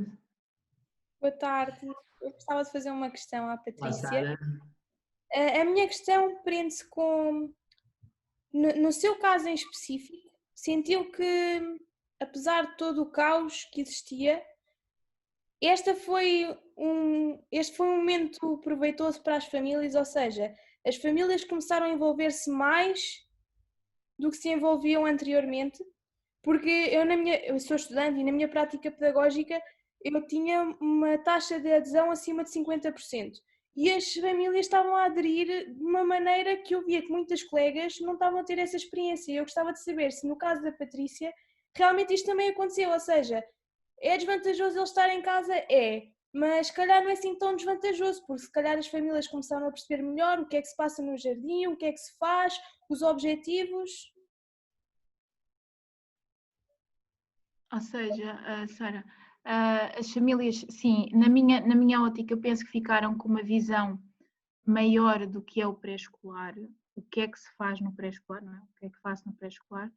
[SPEAKER 5] Boa tarde, eu gostava de fazer uma questão à Patrícia.
[SPEAKER 1] Sara.
[SPEAKER 5] A minha questão prende-se com, no seu caso em específico, sentiu que, apesar de todo o caos que existia, este foi um momento proveitoso para as famílias, ou seja, as famílias começaram a envolver-se mais do que se envolviam anteriormente, porque eu sou estudante e na minha prática pedagógica eu tinha uma taxa de adesão acima de 50%. E as famílias estavam a aderir de uma maneira que eu via que muitas colegas não estavam a ter essa experiência. Eu gostava de saber se no caso da Patrícia realmente isto também aconteceu, ou seja, é desvantajoso ele estar em casa? É, mas se calhar não é assim tão desvantajoso, porque se calhar as famílias começaram a perceber melhor o que é que se passa no jardim, o que é que se faz, os objetivos.
[SPEAKER 2] Ou seja, Sara, as famílias, sim, na minha ótica, eu penso que ficaram com uma visão maior do que é o pré-escolar, o que é que se faz no pré-escolar, não é? O que é que faço no pré-escolar,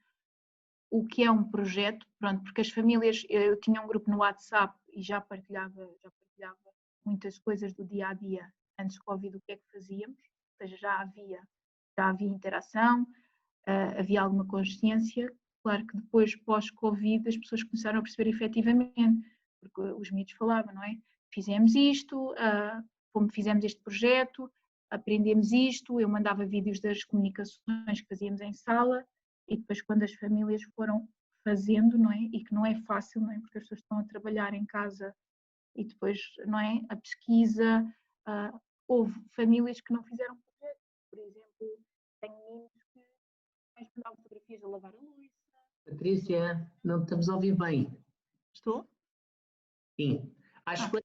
[SPEAKER 2] o que é um projeto, pronto, porque as famílias, eu tinha um grupo no WhatsApp e já partilhava muitas coisas do dia a dia antes do Covid, o que é que fazíamos, ou seja, já havia interação, havia alguma consciência. Claro que depois, pós-Covid, as pessoas começaram a perceber efetivamente, porque os miúdos falavam, não é? Fizemos isto, fizemos este projeto, aprendemos isto, eu mandava vídeos das comunicações que fazíamos em sala e depois quando as famílias foram fazendo, não é? E que não é fácil, não é? Porque as pessoas estão a trabalhar em casa e depois, não é? A pesquisa, houve famílias que não fizeram projetos, por exemplo, tenho meninos que mais mandavam fotografias a lavar a louça.
[SPEAKER 1] Patrícia, não estamos a ouvir bem.
[SPEAKER 2] Estou?
[SPEAKER 1] Sim. Acho que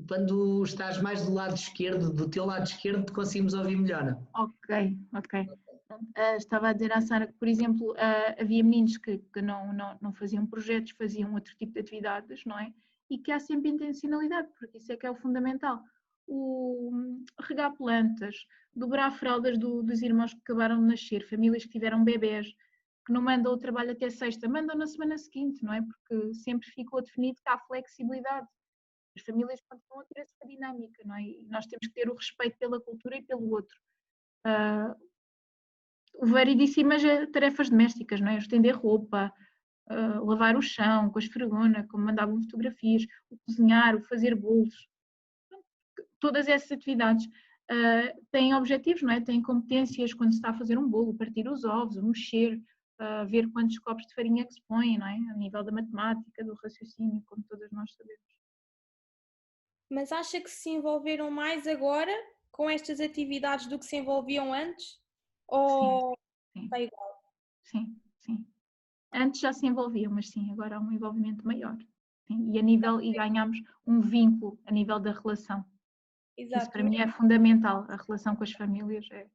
[SPEAKER 1] quando estás mais do lado esquerdo, do teu lado esquerdo, conseguimos ouvir melhor.
[SPEAKER 2] Ok. Estava a dizer à Sara que, por exemplo, havia meninos que não faziam projetos, faziam outro tipo de atividades, não é? E que há sempre intencionalidade, porque isso é que é o fundamental. Regar plantas, dobrar fraldas dos irmãos que acabaram de nascer, famílias que tiveram bebés, que não mandam o trabalho até sexta, mandam na semana seguinte, não é? Porque sempre ficou definido que há flexibilidade. As famílias continuam a ter essa dinâmica, não é? E nós temos que ter o respeito pela cultura e pelo outro. O variedíssimas tarefas domésticas, não é? Estender roupa, lavar o chão com a esfregona, como mandavam fotografias, o cozinhar, o fazer bolos. Todas essas atividades têm objetivos, não é? Têm competências quando se está a fazer um bolo, partir os ovos, mexer, ver quantos copos de farinha que se põem, não é? A nível da matemática, do raciocínio, como todas nós sabemos.
[SPEAKER 5] Mas acha que se envolveram mais agora com estas atividades do que se envolviam antes? Ou
[SPEAKER 2] Sim.
[SPEAKER 5] está igual?
[SPEAKER 2] Sim. Antes já se envolviam, mas sim, agora há um envolvimento maior. Sim, e ganhamos um vínculo a nível da relação.
[SPEAKER 5] Exato.
[SPEAKER 2] Isso para mim é fundamental, a relação com as famílias é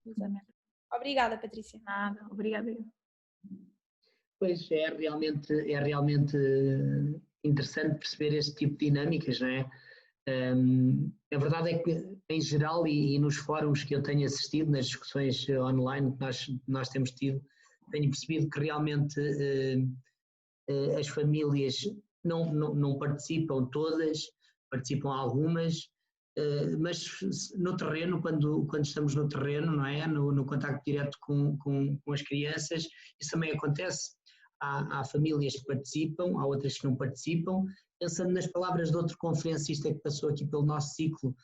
[SPEAKER 2] fundamental.
[SPEAKER 5] Obrigada, Patrícia.
[SPEAKER 2] Nada, obrigada.
[SPEAKER 1] Pois é realmente interessante perceber este tipo de dinâmicas, não é? A verdade é que, em geral, e nos fóruns que eu tenho assistido, nas discussões online que nós temos tido, tenho percebido que realmente as famílias não participam todas, participam algumas, mas no terreno, quando estamos no terreno, não é? No contacto direto com as crianças, isso também acontece. Há famílias que participam, há outras que não participam. Pensando nas palavras de outro conferencista que passou aqui pelo nosso ciclo,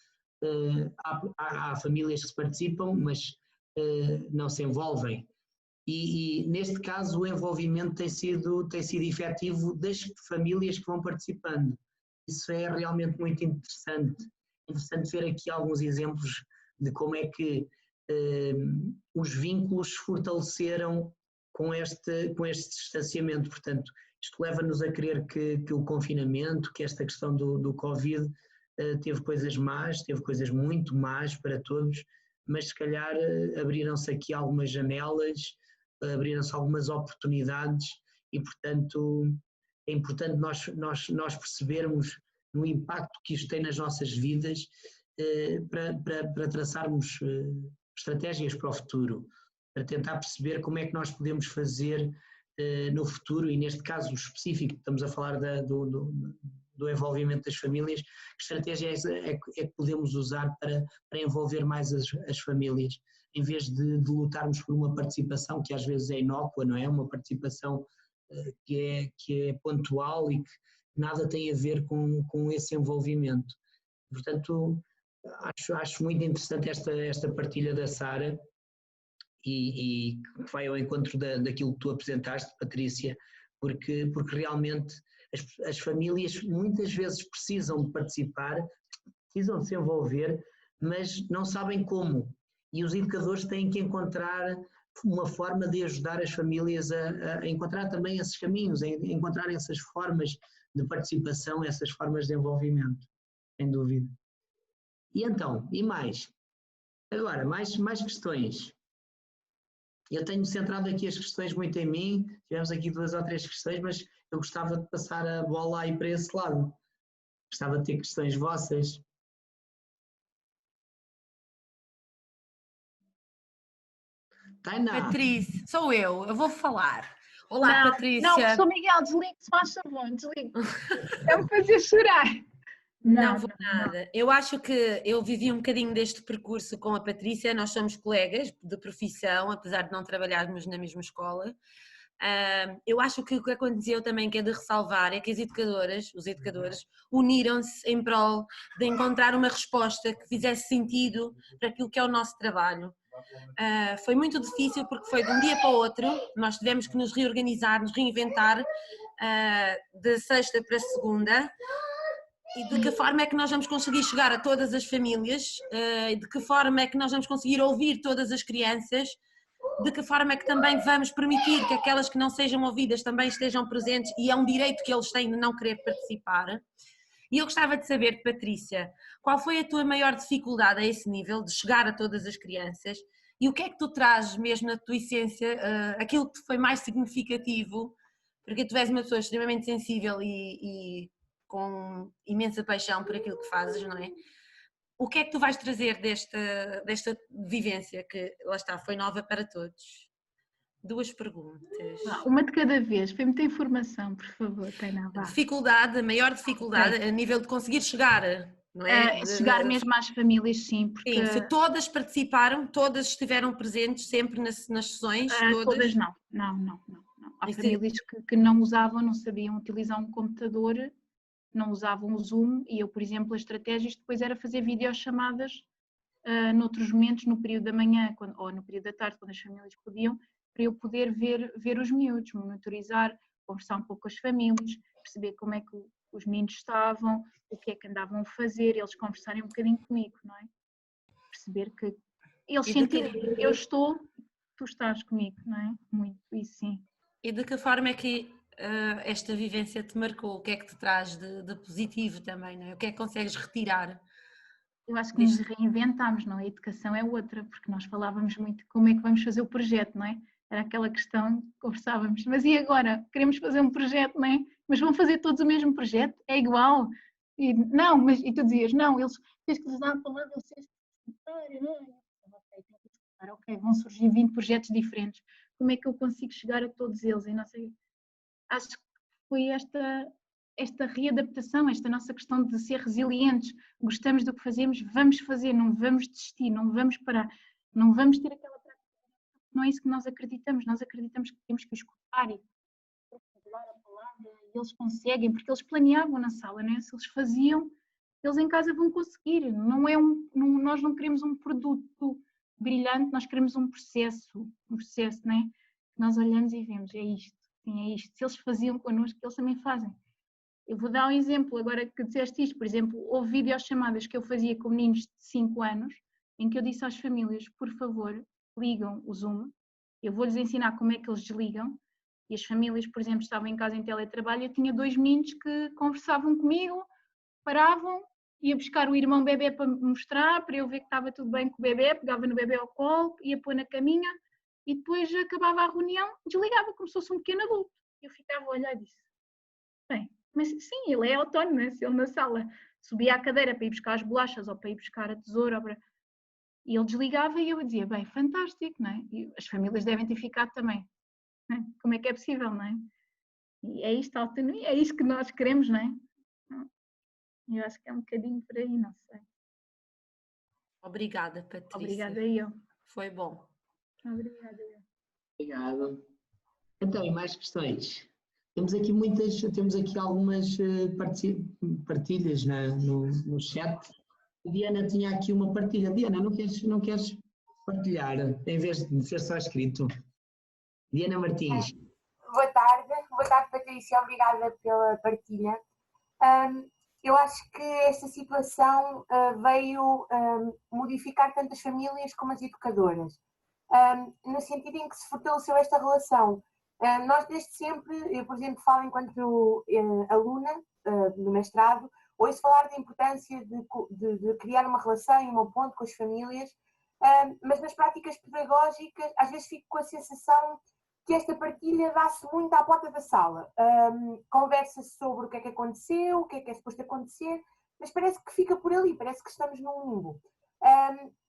[SPEAKER 1] há famílias que participam, mas não se envolvem. E neste caso o envolvimento tem sido efetivo das famílias que vão participando. Isso é realmente muito interessante. Interessante ver aqui alguns exemplos de como é que os vínculos se fortaleceram com este distanciamento. Portanto, isto leva-nos a crer que o confinamento, que esta questão do Covid teve coisas más, teve coisas muito más para todos, mas se calhar abriram-se aqui algumas janelas, abriram-se algumas oportunidades e, portanto, é importante nós percebermos no impacto que isto tem nas nossas vidas para traçarmos estratégias para o futuro, para tentar perceber como é que nós podemos fazer no futuro, e neste caso específico, estamos a falar do envolvimento das famílias, que estratégias é que podemos usar para envolver mais as famílias, em vez de lutarmos por uma participação que às vezes é inócua, não é? Uma participação que é pontual e que nada tem a ver com esse envolvimento. Portanto, acho muito interessante esta partilha da Sara e que vai ao encontro daquilo que tu apresentaste, Patrícia, porque realmente as famílias muitas vezes precisam de participar, precisam de se envolver, mas não sabem como. E os educadores têm que encontrar uma forma de ajudar as famílias a encontrar também esses caminhos, a encontrar essas formas de participação, essas formas de envolvimento. sem dúvida. E então, e mais? Agora, mais questões. Eu tenho centrado aqui as questões muito em mim, tivemos aqui 2 ou 3 questões, mas eu gostava de passar a bola aí para esse lado. Gostava de ter questões vossas. Tainá.
[SPEAKER 6] Patrícia, sou eu vou falar. Olá,
[SPEAKER 2] Não,
[SPEAKER 6] Patrícia.
[SPEAKER 2] sou Miguel, desligue-se, faz favor, desligue. É me fazer chorar.
[SPEAKER 6] Não vou nada. Eu acho que eu vivi um bocadinho deste percurso com a Patrícia, nós somos colegas de profissão, apesar de não trabalharmos na mesma escola. Eu acho que o que aconteceu também, que é de ressalvar, é que os educadores, uniram-se em prol de encontrar uma resposta que fizesse sentido para aquilo que é o nosso trabalho. Foi muito difícil porque foi de um dia para o outro, nós tivemos que nos reorganizar, nos reinventar de sexta para segunda. E de que forma é que nós vamos conseguir chegar a todas as famílias, de que forma é que nós vamos conseguir ouvir todas as crianças, de que forma é que também vamos permitir que aquelas que não sejam ouvidas também estejam presentes, e é um direito que eles têm de não querer participar. E eu gostava de saber, Patrícia, qual foi a tua maior dificuldade a esse nível, de chegar a todas as crianças, e o que é que tu trazes mesmo na tua essência, aquilo que foi mais significativo, porque tu és uma pessoa extremamente sensível e com imensa paixão por aquilo que fazes, não é? O que é que tu vais trazer desta vivência que, lá está, foi nova para todos? 2 perguntas.
[SPEAKER 2] Uma de cada vez, foi muita informação, por favor, Tainá, vá.
[SPEAKER 6] Dificuldade, a maior dificuldade a nível de conseguir chegar, não é?
[SPEAKER 2] Chegar mesmo às famílias, sim, porque...
[SPEAKER 6] Sim, se todas participaram, todas estiveram presentes sempre nas sessões?
[SPEAKER 2] Todas não. Há famílias que não usavam, não sabiam utilizar um computador, não usavam o Zoom, e eu, por exemplo, as estratégias depois era fazer videochamadas noutros momentos, no período da manhã ou no período da tarde, quando as famílias podiam, para eu poder ver os miúdos, monitorizar, conversar um pouco com as famílias, perceber como é que os meninos estavam, o que é que andavam a fazer, eles conversarem um bocadinho comigo, não é? Perceber que eles sentirem, eu estou, tu estás comigo, não é? Muito, isso sim.
[SPEAKER 6] E de que forma é que esta vivência te marcou? O que é que te traz de positivo também, não é? O que é que consegues retirar?
[SPEAKER 2] Eu acho que nos reinventámos, não é? A educação é outra, porque nós falávamos muito como é que vamos fazer o projeto, não é? Era aquela questão que conversávamos, mas e agora? Queremos fazer um projeto, não é? Mas vão fazer todos o mesmo projeto? É igual? E, não, mas e tu dizias, não, eles tens que lhes dar a palavra, eles têm que escutar, não é? Ok, vão surgir 20 projetos diferentes, como é que eu consigo chegar a todos eles? E não sei, acho que foi esta readaptação, esta nossa questão de ser resilientes, gostamos do que fazemos, vamos fazer, não vamos desistir, não vamos parar, não vamos ter aquela prática, não é isso que nós acreditamos que temos que escutar e falar a palavra, e eles conseguem, porque eles planeavam na sala, não é? Se eles faziam, eles em casa vão conseguir, nós não queremos um produto brilhante, nós queremos um processo, não é? Nós olhamos e vemos, é isto, sim, é isto, se eles faziam connosco, eles também fazem. Eu vou dar um exemplo, agora que disseste isto, por exemplo, houve videochamadas que eu fazia com meninos de 5 anos, em que eu disse às famílias, por favor, ligam o Zoom, eu vou-lhes ensinar como é que eles desligam, e as famílias, por exemplo, estavam em casa em teletrabalho, eu tinha 2 meninos que conversavam comigo, paravam, ia buscar o irmão bebê para me mostrar, para eu ver que estava tudo bem com o bebê, pegava no bebê ao colo, ia pôr na caminha, e depois acabava a reunião, desligava como se fosse um pequeno adulto. Eu ficava a olhar e disse, bem, mas sim, ele é autónomo, se ele na sala subia à cadeira para ir buscar as bolachas ou para ir buscar a tesoura, e ele desligava e eu dizia, bem, fantástico, não é? E as famílias devem ter ficado também, não é? Como é que é possível, não é? E é isto, a autonomia, é isto que nós queremos, não é? Eu acho que é um bocadinho por aí, não sei.
[SPEAKER 6] Obrigada, Patrícia.
[SPEAKER 2] Obrigada eu.
[SPEAKER 6] Foi bom.
[SPEAKER 2] Obrigada eu.
[SPEAKER 1] Obrigado. Então, e mais questões? Temos aqui algumas partilhas no chat. A Diana tinha aqui uma partilha. Diana, não queres partilhar, em vez de ser só escrito? Diana Martins.
[SPEAKER 7] Boa tarde, Patrícia, obrigada pela partilha. Eu acho que esta situação veio modificar tanto as famílias como as educadoras, no sentido em que se fortaleceu esta relação. Nós desde sempre, eu por exemplo falo enquanto aluna no mestrado, ouço falar da importância de criar uma relação e uma ponte com as famílias, mas nas práticas pedagógicas às vezes fico com a sensação que esta partilha dá-se muito à porta da sala. Conversa-se sobre o que é que aconteceu, o que é suposto acontecer, mas parece que fica por ali, parece que estamos num limbo.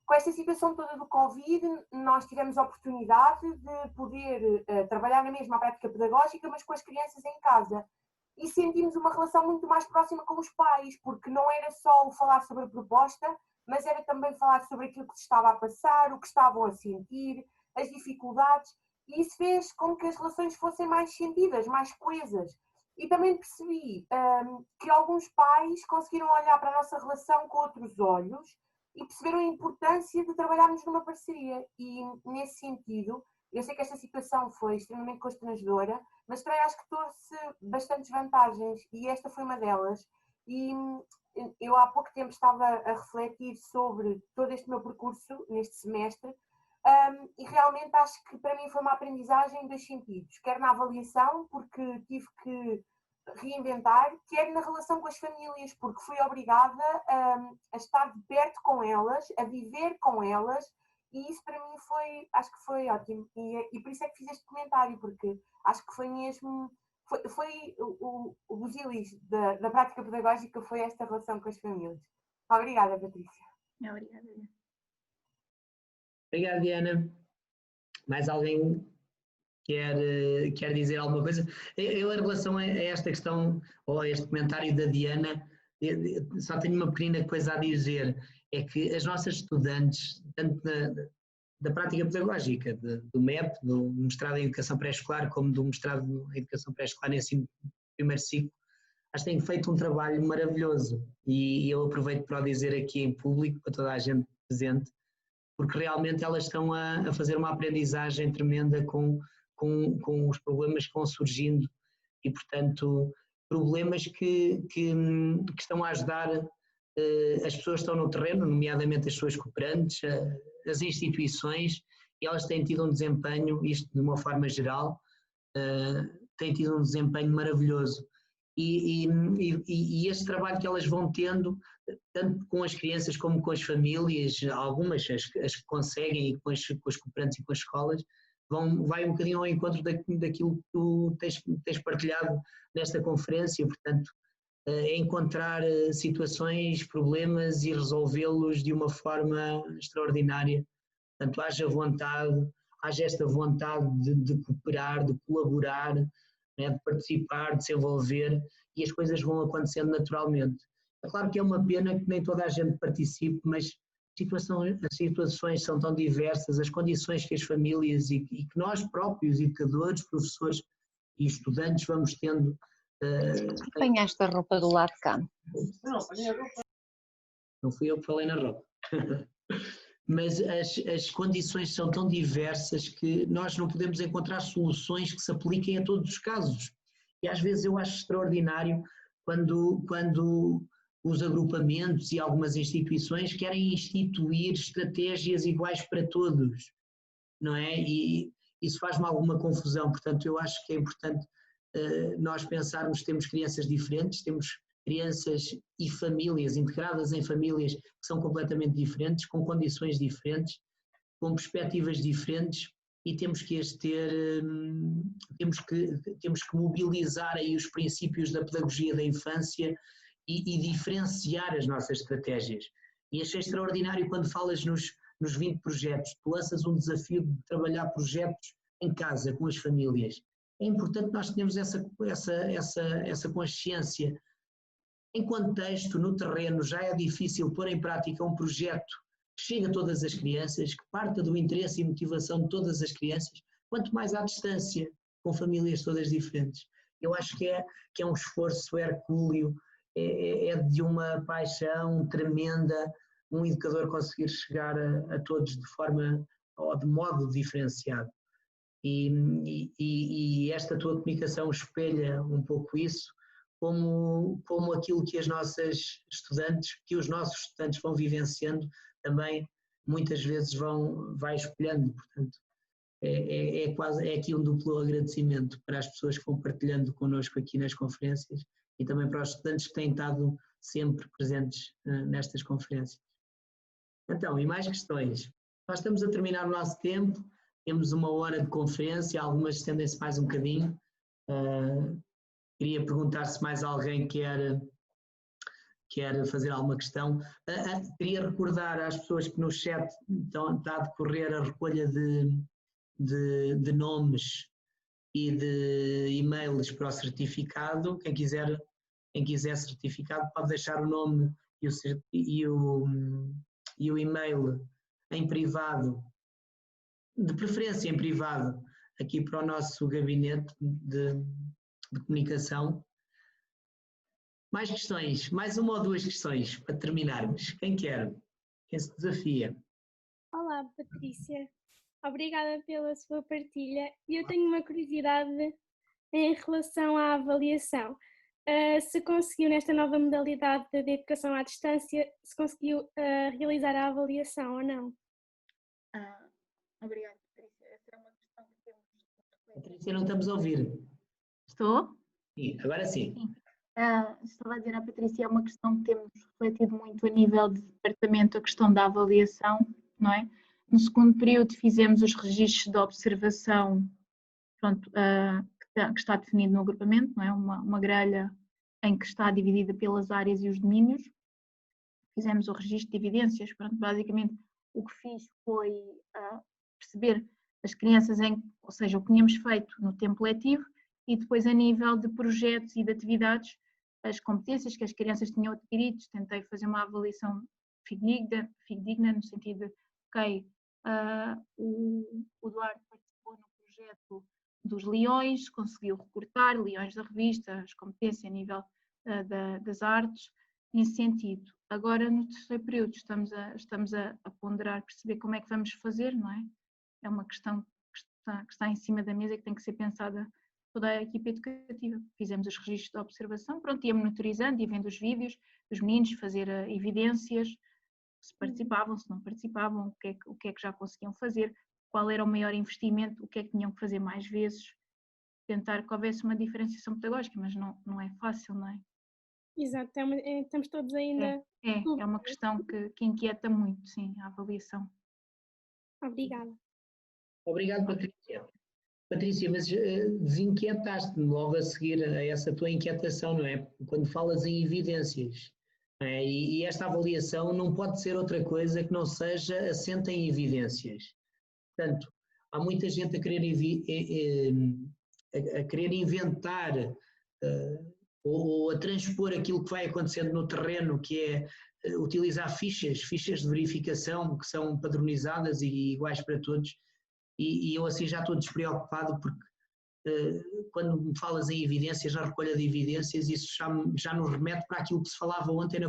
[SPEAKER 7] Com esta situação toda do Covid, nós tivemos a oportunidade de poder trabalhar na mesma prática pedagógica, mas com as crianças em casa. E sentimos uma relação muito mais próxima com os pais, porque não era só o falar sobre a proposta, mas era também falar sobre aquilo que se estava a passar, o que estavam a sentir, as dificuldades, e isso fez com que as relações fossem mais sentidas, mais coesas. E também percebi que alguns pais conseguiram olhar para a nossa relação com outros olhos e perceberam a importância de trabalharmos numa parceria. E nesse sentido, eu sei que esta situação foi extremamente constrangedora, mas também acho que trouxe bastantes vantagens e esta foi uma delas. E eu há pouco tempo estava a refletir sobre todo este meu percurso neste semestre e realmente acho que para mim foi uma aprendizagem em dois sentidos, quer na avaliação, porque tive que reinventar, quer na relação com as famílias, porque fui obrigada a estar de perto com elas, a viver com elas, e isso para mim acho que foi ótimo, e por isso é que fiz este comentário, porque acho que foi mesmo, foi o busilis da prática pedagógica, foi esta relação com as famílias. Obrigada, Patrícia.
[SPEAKER 2] Obrigada.
[SPEAKER 1] Obrigado, Diana. Mais alguém quer dizer alguma coisa? Eu, em relação a esta questão, ou a este comentário da Diana, só tenho uma pequena coisa a dizer, é que as nossas estudantes, tanto da prática pedagógica, do MEP, do mestrado em Educação Pré-Escolar, como do mestrado em Educação Pré-Escolar no ensino primeiro ciclo, acho que têm feito um trabalho maravilhoso, e eu aproveito para o dizer aqui em público, para toda a gente presente, porque realmente elas estão a fazer uma aprendizagem tremenda com os problemas que vão surgindo e, portanto, problemas que estão a ajudar as pessoas que estão no terreno, nomeadamente as pessoas cooperantes, as instituições, e elas têm tido um desempenho, isto de uma forma geral, têm tido um desempenho maravilhoso. E este trabalho que elas vão tendo, tanto com as crianças como com as famílias, algumas as que conseguem, e com os cooperantes e com as escolas, vai um bocadinho ao encontro daquilo que tu tens partilhado nesta conferência, portanto, encontrar situações, problemas e resolvê-los de uma forma extraordinária. Portanto, haja esta vontade de cooperar, de colaborar, né, de participar, de se envolver, e as coisas vão acontecendo naturalmente. É claro que é uma pena que nem toda a gente participe, mas as situações são tão diversas, as condições que as famílias e que nós próprios, educadores, professores e estudantes, vamos tendo.
[SPEAKER 8] Apanhaste a roupa do lado de cá.
[SPEAKER 1] Não fui eu que falei na roupa. Mas as condições são tão diversas que nós não podemos encontrar soluções que se apliquem a todos os casos. E às vezes eu acho extraordinário quando os agrupamentos e algumas instituições querem instituir estratégias iguais para todos, não é? E isso faz-me alguma confusão, portanto eu acho que é importante nós pensarmos que temos crianças diferentes, temos crianças e famílias, integradas em famílias que são completamente diferentes, com condições diferentes, com perspectivas diferentes, e temos que mobilizar aí os princípios da pedagogia da infância e diferenciar as nossas estratégias. E achei extraordinário quando falas nos 20 projetos, tu lanças um desafio de trabalhar projetos em casa, com as famílias. É importante nós termos essa consciência. Em contexto, no terreno, já é difícil pôr em prática um projeto que chegue a todas as crianças, que parta do interesse e motivação de todas as crianças, quanto mais à distância, com famílias todas diferentes. Eu acho que é um esforço hercúleo, é de uma paixão tremenda um educador conseguir chegar a todos de forma ou de modo diferenciado. E esta tua comunicação espelha um pouco isso, como aquilo que os nossos estudantes vão vivenciando também muitas vezes vai espelhando, portanto é aqui um duplo agradecimento para as pessoas que vão partilhando connosco aqui nas conferências e também para os estudantes que têm estado sempre presentes nestas conferências. Então, e mais questões? Nós estamos a terminar o nosso tempo, temos 1 hora de conferência, algumas estendem-se mais um bocadinho. Queria perguntar se mais alguém quer fazer alguma questão. Queria recordar às pessoas que no chat está a decorrer a recolha de nomes e de e-mails para o certificado. Quem quiser certificado pode deixar o nome e o e-mail em privado, de preferência em privado, aqui para o nosso gabinete de comunicação. Mais questões? Mais 1 ou 2 questões para terminarmos. Quem quer? Quem se desafia?
[SPEAKER 9] Olá, Patrícia. Obrigada pela sua partilha. Eu tenho uma curiosidade em relação à avaliação. Se conseguiu, nesta nova modalidade de educação à distância, se conseguiu realizar a avaliação ou não?
[SPEAKER 2] Obrigada, Patrícia. Essa é uma questão que temos.
[SPEAKER 1] Patrícia, não estamos a ouvir.
[SPEAKER 2] Estou?
[SPEAKER 1] Sim, agora sim.
[SPEAKER 2] Estava a dizer à Patrícia, é uma questão que temos refletido muito a nível de departamento, a questão da avaliação, não é? No segundo período fizemos os registros de observação, pronto, que está definido no agrupamento, não é? Uma grelha em que está dividida pelas áreas e os domínios. Fizemos o registro de evidências, pronto, basicamente o que fiz foi perceber as crianças, ou seja, o que tínhamos feito no tempo letivo e depois a nível de projetos e de atividades, as competências que as crianças tinham adquirido. Tentei fazer uma avaliação fidedigna no sentido de, ok, o Duarte participou no projeto dos Leões, conseguiu recortar Leões da revista, as competências a nível das artes, nesse sentido. Agora, no terceiro período, estamos a ponderar, perceber como é que vamos fazer, não é? É uma questão que está em cima da mesa e que tem que ser pensada toda a equipa educativa. Fizemos os registros de observação, pronto, ia monitorizando, ia vendo os vídeos dos meninos, fazer evidências, se participavam, se não participavam, o que é que já conseguiam fazer, qual era o maior investimento, o que é que tinham que fazer mais vezes, tentar que houvesse uma diferenciação pedagógica, mas não é fácil, não é?
[SPEAKER 9] Exato, estamos todos ainda...
[SPEAKER 2] É uma questão que inquieta muito, sim, a avaliação.
[SPEAKER 9] Obrigada.
[SPEAKER 1] Obrigado, Patrícia. Patrícia, mas desinquietaste-me logo a seguir a essa tua inquietação, não é? Quando falas em evidências. É? E esta avaliação não pode ser outra coisa que não seja assente em evidências. Portanto, há muita gente a querer inventar ou a transpor aquilo que vai acontecendo no terreno, que é utilizar fichas de verificação que são padronizadas e iguais para todos. E eu assim já estou despreocupado porque quando me falas em evidências, na recolha de evidências, isso já nos remete para aquilo que se falava ontem na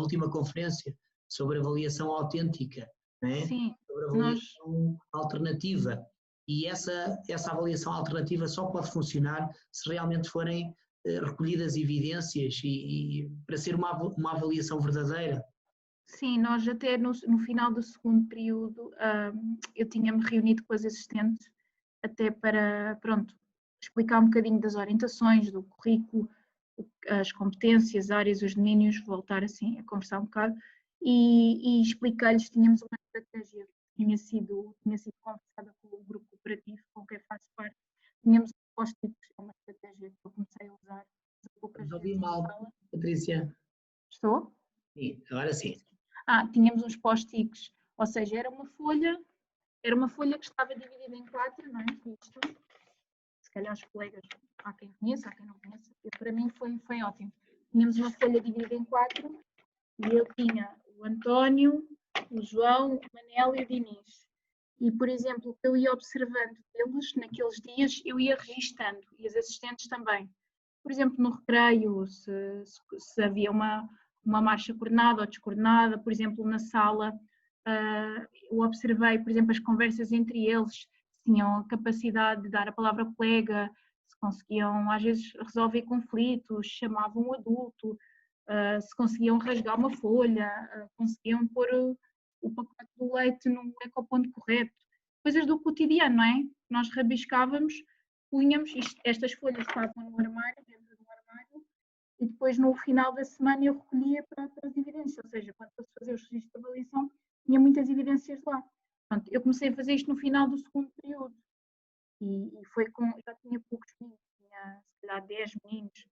[SPEAKER 1] última conferência, sobre avaliação autêntica, não é?
[SPEAKER 2] Sim,
[SPEAKER 1] sobre avaliação alternativa. E essa avaliação alternativa só pode funcionar se realmente forem recolhidas evidências e para ser uma avaliação verdadeira.
[SPEAKER 2] Sim, nós até no final do segundo período eu tinha-me reunido com as assistentes até para, pronto, explicar um bocadinho das orientações, do currículo, as competências, áreas, os domínios, voltar assim a conversar um bocado e explicar-lhes, tínhamos uma estratégia que tinha sido conversada com o grupo cooperativo com quem faço parte, tínhamos um post-it, uma estratégia que eu comecei a usar.
[SPEAKER 1] Não ouvi mal, Patrícia.
[SPEAKER 2] Estou?
[SPEAKER 1] Sim, agora sim.
[SPEAKER 2] Tínhamos uns post-its, ou seja, era uma folha que estava dividida em 4, não é? Isto, se calhar os colegas, há quem conheça, há quem não conheça, e para mim foi ótimo. Tínhamos uma folha dividida em 4 e eu tinha o António, o João, o Manel e o Diniz. E, por exemplo, eu ia observando deles, naqueles dias, eu ia registando, e as assistentes também. Por exemplo, no recreio, se havia uma marcha coordenada ou descoordenada, por exemplo, na sala, eu observei, por exemplo, as conversas entre eles, se tinham a capacidade de dar a palavra ao colega, se conseguiam, às vezes, resolver conflitos, chamavam um adulto, se conseguiam rasgar uma folha, conseguiam pôr o pacote do leite no ecoponto correto, coisas do cotidiano, não é? Nós rabiscávamos, punhamos, estas folhas estavam no armário, dentro do armário, e depois no final da semana eu recolhia para as evidências, ou seja, quando fosse fazer os registros de avaliação, tinha muitas evidências lá. Pronto, eu comecei a fazer isto no final do segundo período e foi com, já tinha poucos meninos, tinha se calhar 10 meninos.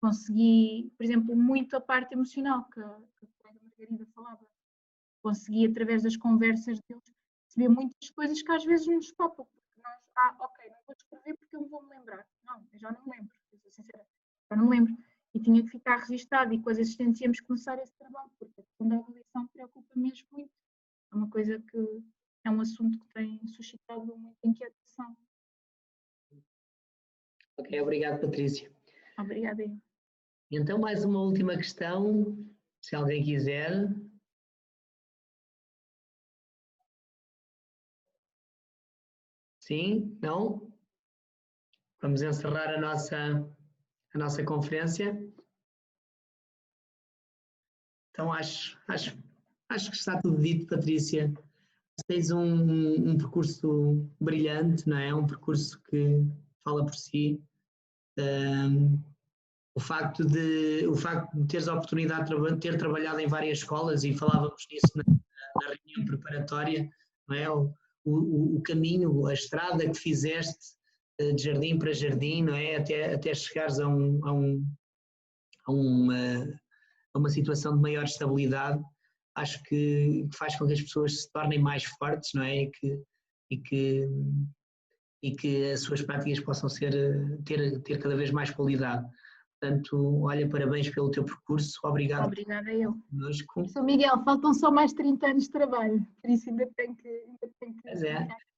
[SPEAKER 2] Consegui, por exemplo, muito a parte emocional que a colega Margarida falava. Consegui, através das conversas deles, perceber muitas coisas que às vezes nos escapam. Porque nós, ok, não vou escrever porque eu me vou me lembrar. Não, eu já não me lembro, eu sou sincera, já não me lembro. E tinha que ficar registado e com as assistentes tínhamos que começar esse trabalho, porque a questão da avaliação preocupa mesmo muito. É uma coisa que é um assunto que tem suscitado muita inquietação.
[SPEAKER 1] Ok, obrigado, Patrícia.
[SPEAKER 2] Obrigada.
[SPEAKER 1] Então, mais uma última questão, se alguém quiser. Sim? Não? Vamos encerrar a nossa conferência. Então, acho que está tudo dito, Patrícia. Tens um percurso brilhante, não é? Um percurso que fala por si. O facto de teres a oportunidade de ter trabalhado em várias escolas, e falávamos nisso na reunião preparatória, não é? O caminho, a estrada que fizeste de jardim para jardim, não é? Até chegares a uma situação de maior estabilidade, acho que faz com que as pessoas se tornem mais fortes, não é? E que as suas práticas possam ter cada vez mais qualidade. Portanto, olha, parabéns pelo teu percurso, obrigado.
[SPEAKER 2] Obrigada eu.
[SPEAKER 1] Conosco.
[SPEAKER 2] São Miguel, faltam só mais 30 anos de trabalho, por isso ainda tenho que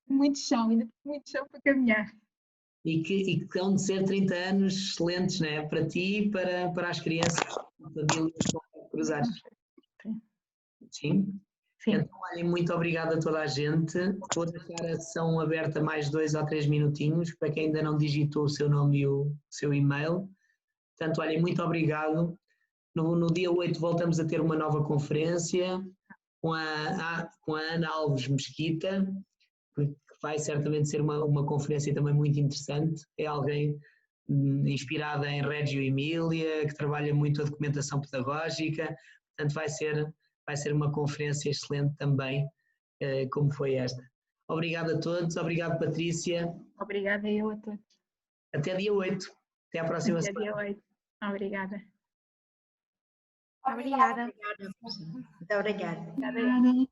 [SPEAKER 2] muito chão, ainda tenho muito chão para caminhar.
[SPEAKER 1] E que hão de ser 30 anos excelentes, não é? Para ti e para as crianças, famílias cruzadas. Sim? Sim. Então, olhem, muito obrigado a toda a gente. Vou deixar a sessão aberta mais 2 ou 3 minutinhos, para quem ainda não digitou o seu nome e o seu e-mail. Portanto, olhem, muito obrigado. No dia 8 voltamos a ter uma nova conferência com a Ana Alves Mesquita, que vai certamente ser uma conferência também muito interessante. É alguém inspirada em Reggio Emília, que trabalha muito a documentação pedagógica. Portanto, vai ser uma conferência excelente também, como foi esta. Obrigado a todos, obrigado, Patrícia.
[SPEAKER 2] Obrigada eu a todos.
[SPEAKER 1] Até dia 8. Até à próxima semana.
[SPEAKER 2] Até dia 8. Obrigada.
[SPEAKER 7] Obrigada.
[SPEAKER 8] Muito obrigada.
[SPEAKER 2] Obrigada.